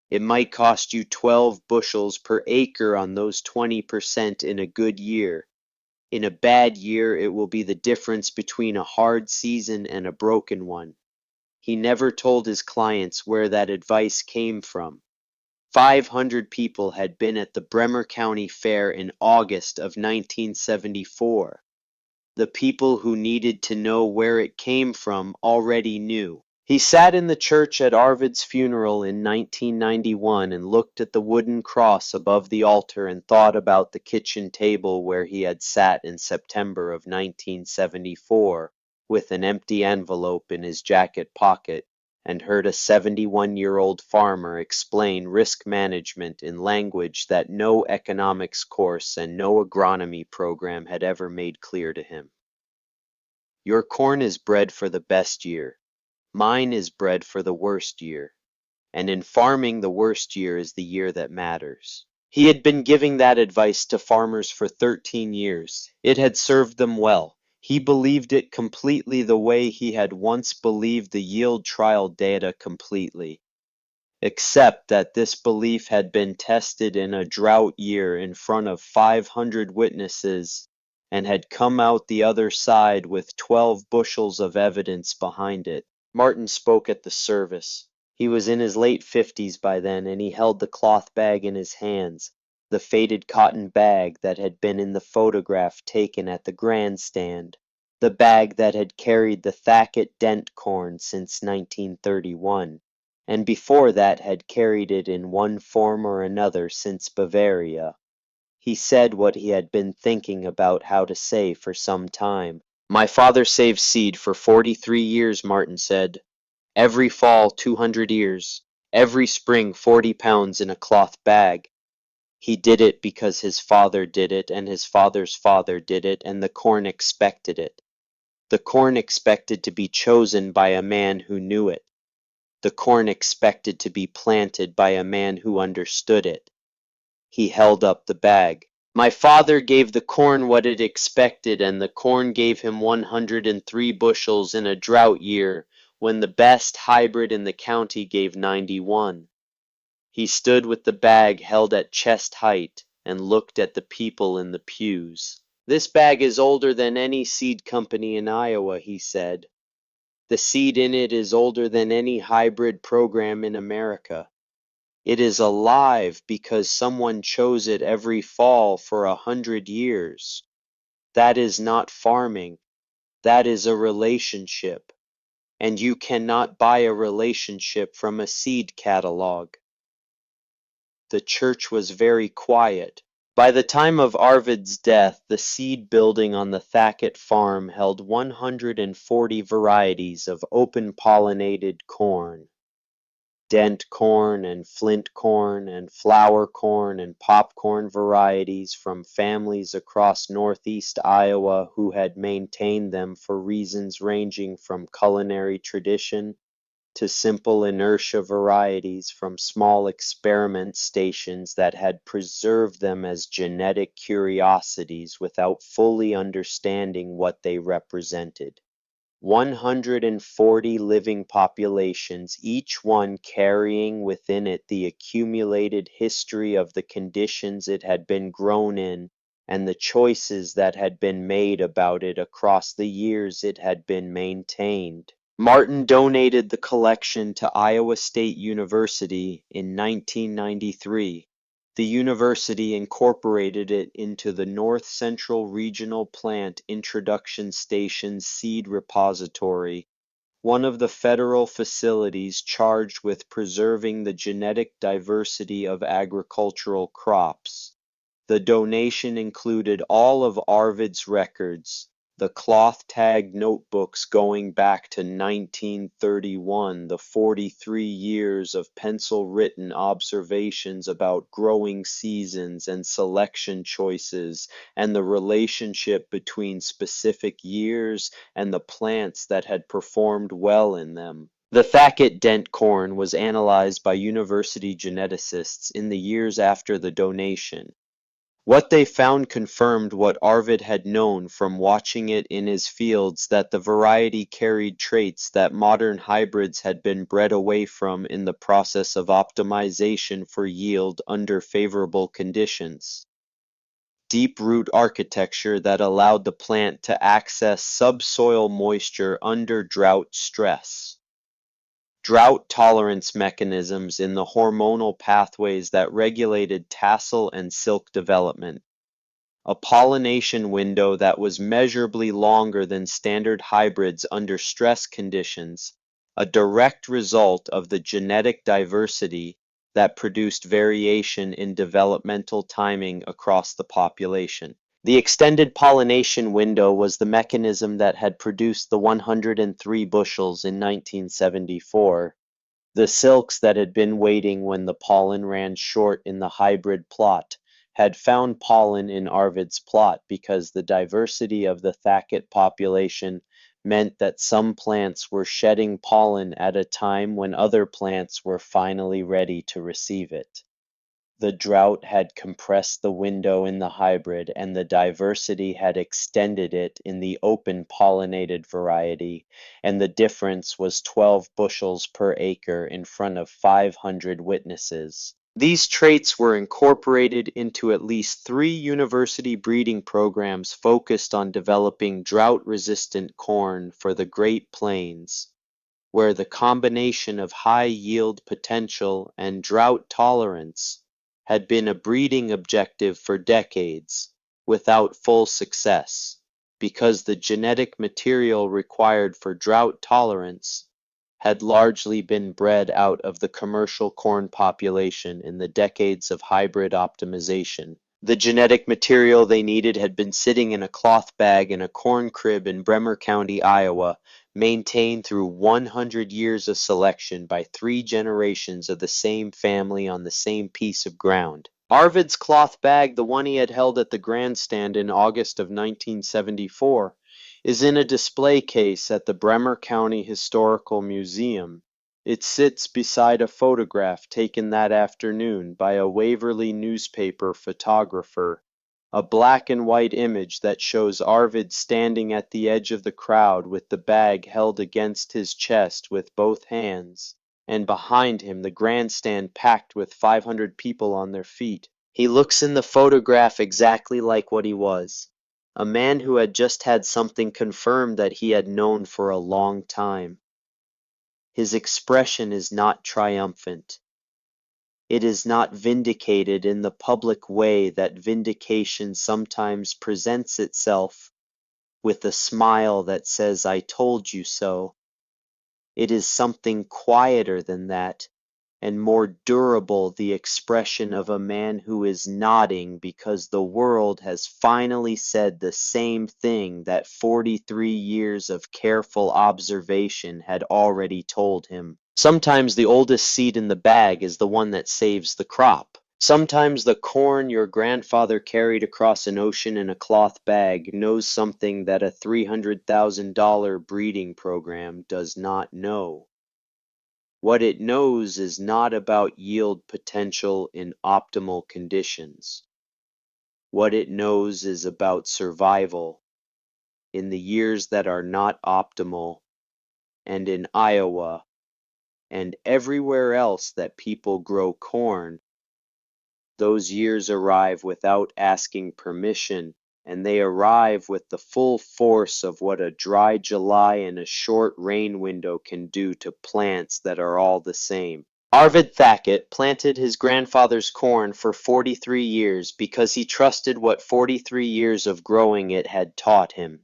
It might cost you 12 bushels per acre on those 20% in a good year. In a bad year, it will be the difference between a hard season and a broken one. He never told his clients where that advice came from. 500 people had been at the Bremer County Fair in August of 1974. The people who needed to know where it came from already knew. He sat in the church at Arvid's funeral in 1991 and looked at the wooden cross above the altar and thought about the kitchen table where he had sat in September of 1974 with an empty envelope in his jacket pocket and heard a 71-year-old farmer explain risk management in language that no economics course and no agronomy program had ever made clear to him. Your corn is bred for the best year. Mine is bred for the worst year, and in farming the worst year is the year that matters. He had been giving that advice to farmers for 13 years. It had served them well. He believed it completely the way he had once believed the yield trial data completely, except that this belief had been tested in a drought year in front of 500 witnesses and had come out the other side with 12 bushels of evidence behind it. Martin spoke at the service. He was in his late 50s by then, and he held the cloth bag in his hands, the faded cotton bag that had been in the photograph taken at the grandstand, the bag that had carried the Thacket Dent corn since 1931, and before that had carried it in one form or another since Bavaria. He said what he had been thinking about how to say for some time. My father saved seed for 43 years, Martin said. Every fall 200 ears, every spring 40 pounds in a cloth bag. He did it because his father did it, and his father's father did it, and the corn expected it. The corn expected to be chosen by a man who knew it. The corn expected to be planted by a man who understood it. He held up the bag. My father gave the corn what it expected, and the corn gave him 103 bushels in a drought year, when the best hybrid in the county gave 91. He stood with the bag held at chest height and looked at the people in the pews. This bag is older than any seed company in Iowa, he said. The seed in it is older than any hybrid program in America. It is alive because someone chose it every fall for 100 years. That is not farming. That is a relationship. And you cannot buy a relationship from a seed catalog. The church was very quiet. By the time of Arvid's death, the seed building on the Thacket farm held 140 varieties of open-pollinated corn. Dent corn and flint corn and flour corn and popcorn varieties from families across northeast Iowa who had maintained them for reasons ranging from culinary tradition to simple inertia varieties from small experiment stations that had preserved them as genetic curiosities without fully understanding what they represented. 140 living populations, each one carrying within it the accumulated history of the conditions it had been grown in and the choices that had been made about it across the years it had been maintained. Martin donated the collection to Iowa State University in 1993. The university incorporated it into the North Central Regional Plant Introduction Station's seed repository, one of the federal facilities charged with preserving the genetic diversity of agricultural crops. The donation included all of Arvid's records, the cloth-tagged notebooks going back to 1931, the 43 years of pencil-written observations about growing seasons and selection choices, and the relationship between specific years and the plants that had performed well in them. The Thacket Dent corn was analyzed by university geneticists in the years after the donation. What they found confirmed what Arvid had known from watching it in his fields, that the variety carried traits that modern hybrids had been bred away from in the process of optimization for yield under favorable conditions. Deep root architecture that allowed the plant to access subsoil moisture under drought stress. Drought tolerance mechanisms in the hormonal pathways that regulated tassel and silk development, a pollination window that was measurably longer than standard hybrids under stress conditions, a direct result of the genetic diversity that produced variation in developmental timing across the population. The extended pollination window was the mechanism that had produced the 103 bushels in 1974, the silks that had been waiting when the pollen ran short in the hybrid plot had found pollen in Arvid's plot because the diversity of the Thacket population meant that some plants were shedding pollen at a time when other plants were finally ready to receive it. The drought had compressed the window in the hybrid, and the diversity had extended it in the open pollinated variety, and the difference was 12 bushels per acre in front of 500 witnesses. These traits were incorporated into at least 3 university breeding programs focused on developing drought-resistant corn for the Great Plains, where the combination of high yield potential and drought tolerance had been a breeding objective for decades, without full success, because the genetic material required for drought tolerance had largely been bred out of the commercial corn population in the decades of hybrid optimization. The genetic material they needed had been sitting in a cloth bag in a corn crib in Bremer County, Iowa, maintained through 100 years of selection by 3 generations of the same family on the same piece of ground. Arvid's cloth bag, the one he had held at the grandstand in August of 1974, is in a display case at the Bremer County Historical Museum. It sits beside a photograph taken that afternoon by a Waverly newspaper photographer, a black and white image that shows Arvid standing at the edge of the crowd with the bag held against his chest with both hands, and behind him the grandstand packed with 500 people on their feet. He looks in the photograph exactly like what he was, a man who had just had something confirmed that he had known for a long time. His expression is not triumphant. It is not vindicated in the public way that vindication sometimes presents itself, with a smile that says, "I told you so." It is something quieter than that, and more durable, the expression of a man who is nodding because the world has finally said the same thing that 43 years of careful observation had already told him. Sometimes the oldest seed in the bag is the one that saves the crop. Sometimes the corn your grandfather carried across an ocean in a cloth bag knows something that a $300,000 breeding program does not know. What it knows is not about yield potential in optimal conditions. What it knows is about survival in the years that are not optimal, and in Iowa and everywhere else that people grow corn. Those years arrive without asking permission, and they arrive with the full force of what a dry July and a short rain window can do to plants that are all the same. Arvid Thacket planted his grandfather's corn for 43 years because he trusted what 43 years of growing it had taught him.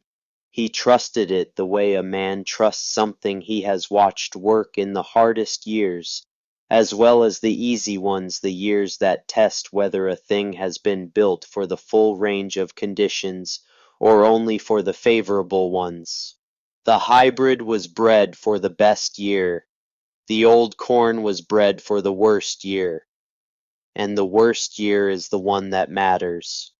He trusted it the way a man trusts something he has watched work in the hardest years, as well as the easy ones, the years that test whether a thing has been built for the full range of conditions or only for the favorable ones. The hybrid was bred for the best year. The old corn was bred for the worst year, and the worst year is the one that matters.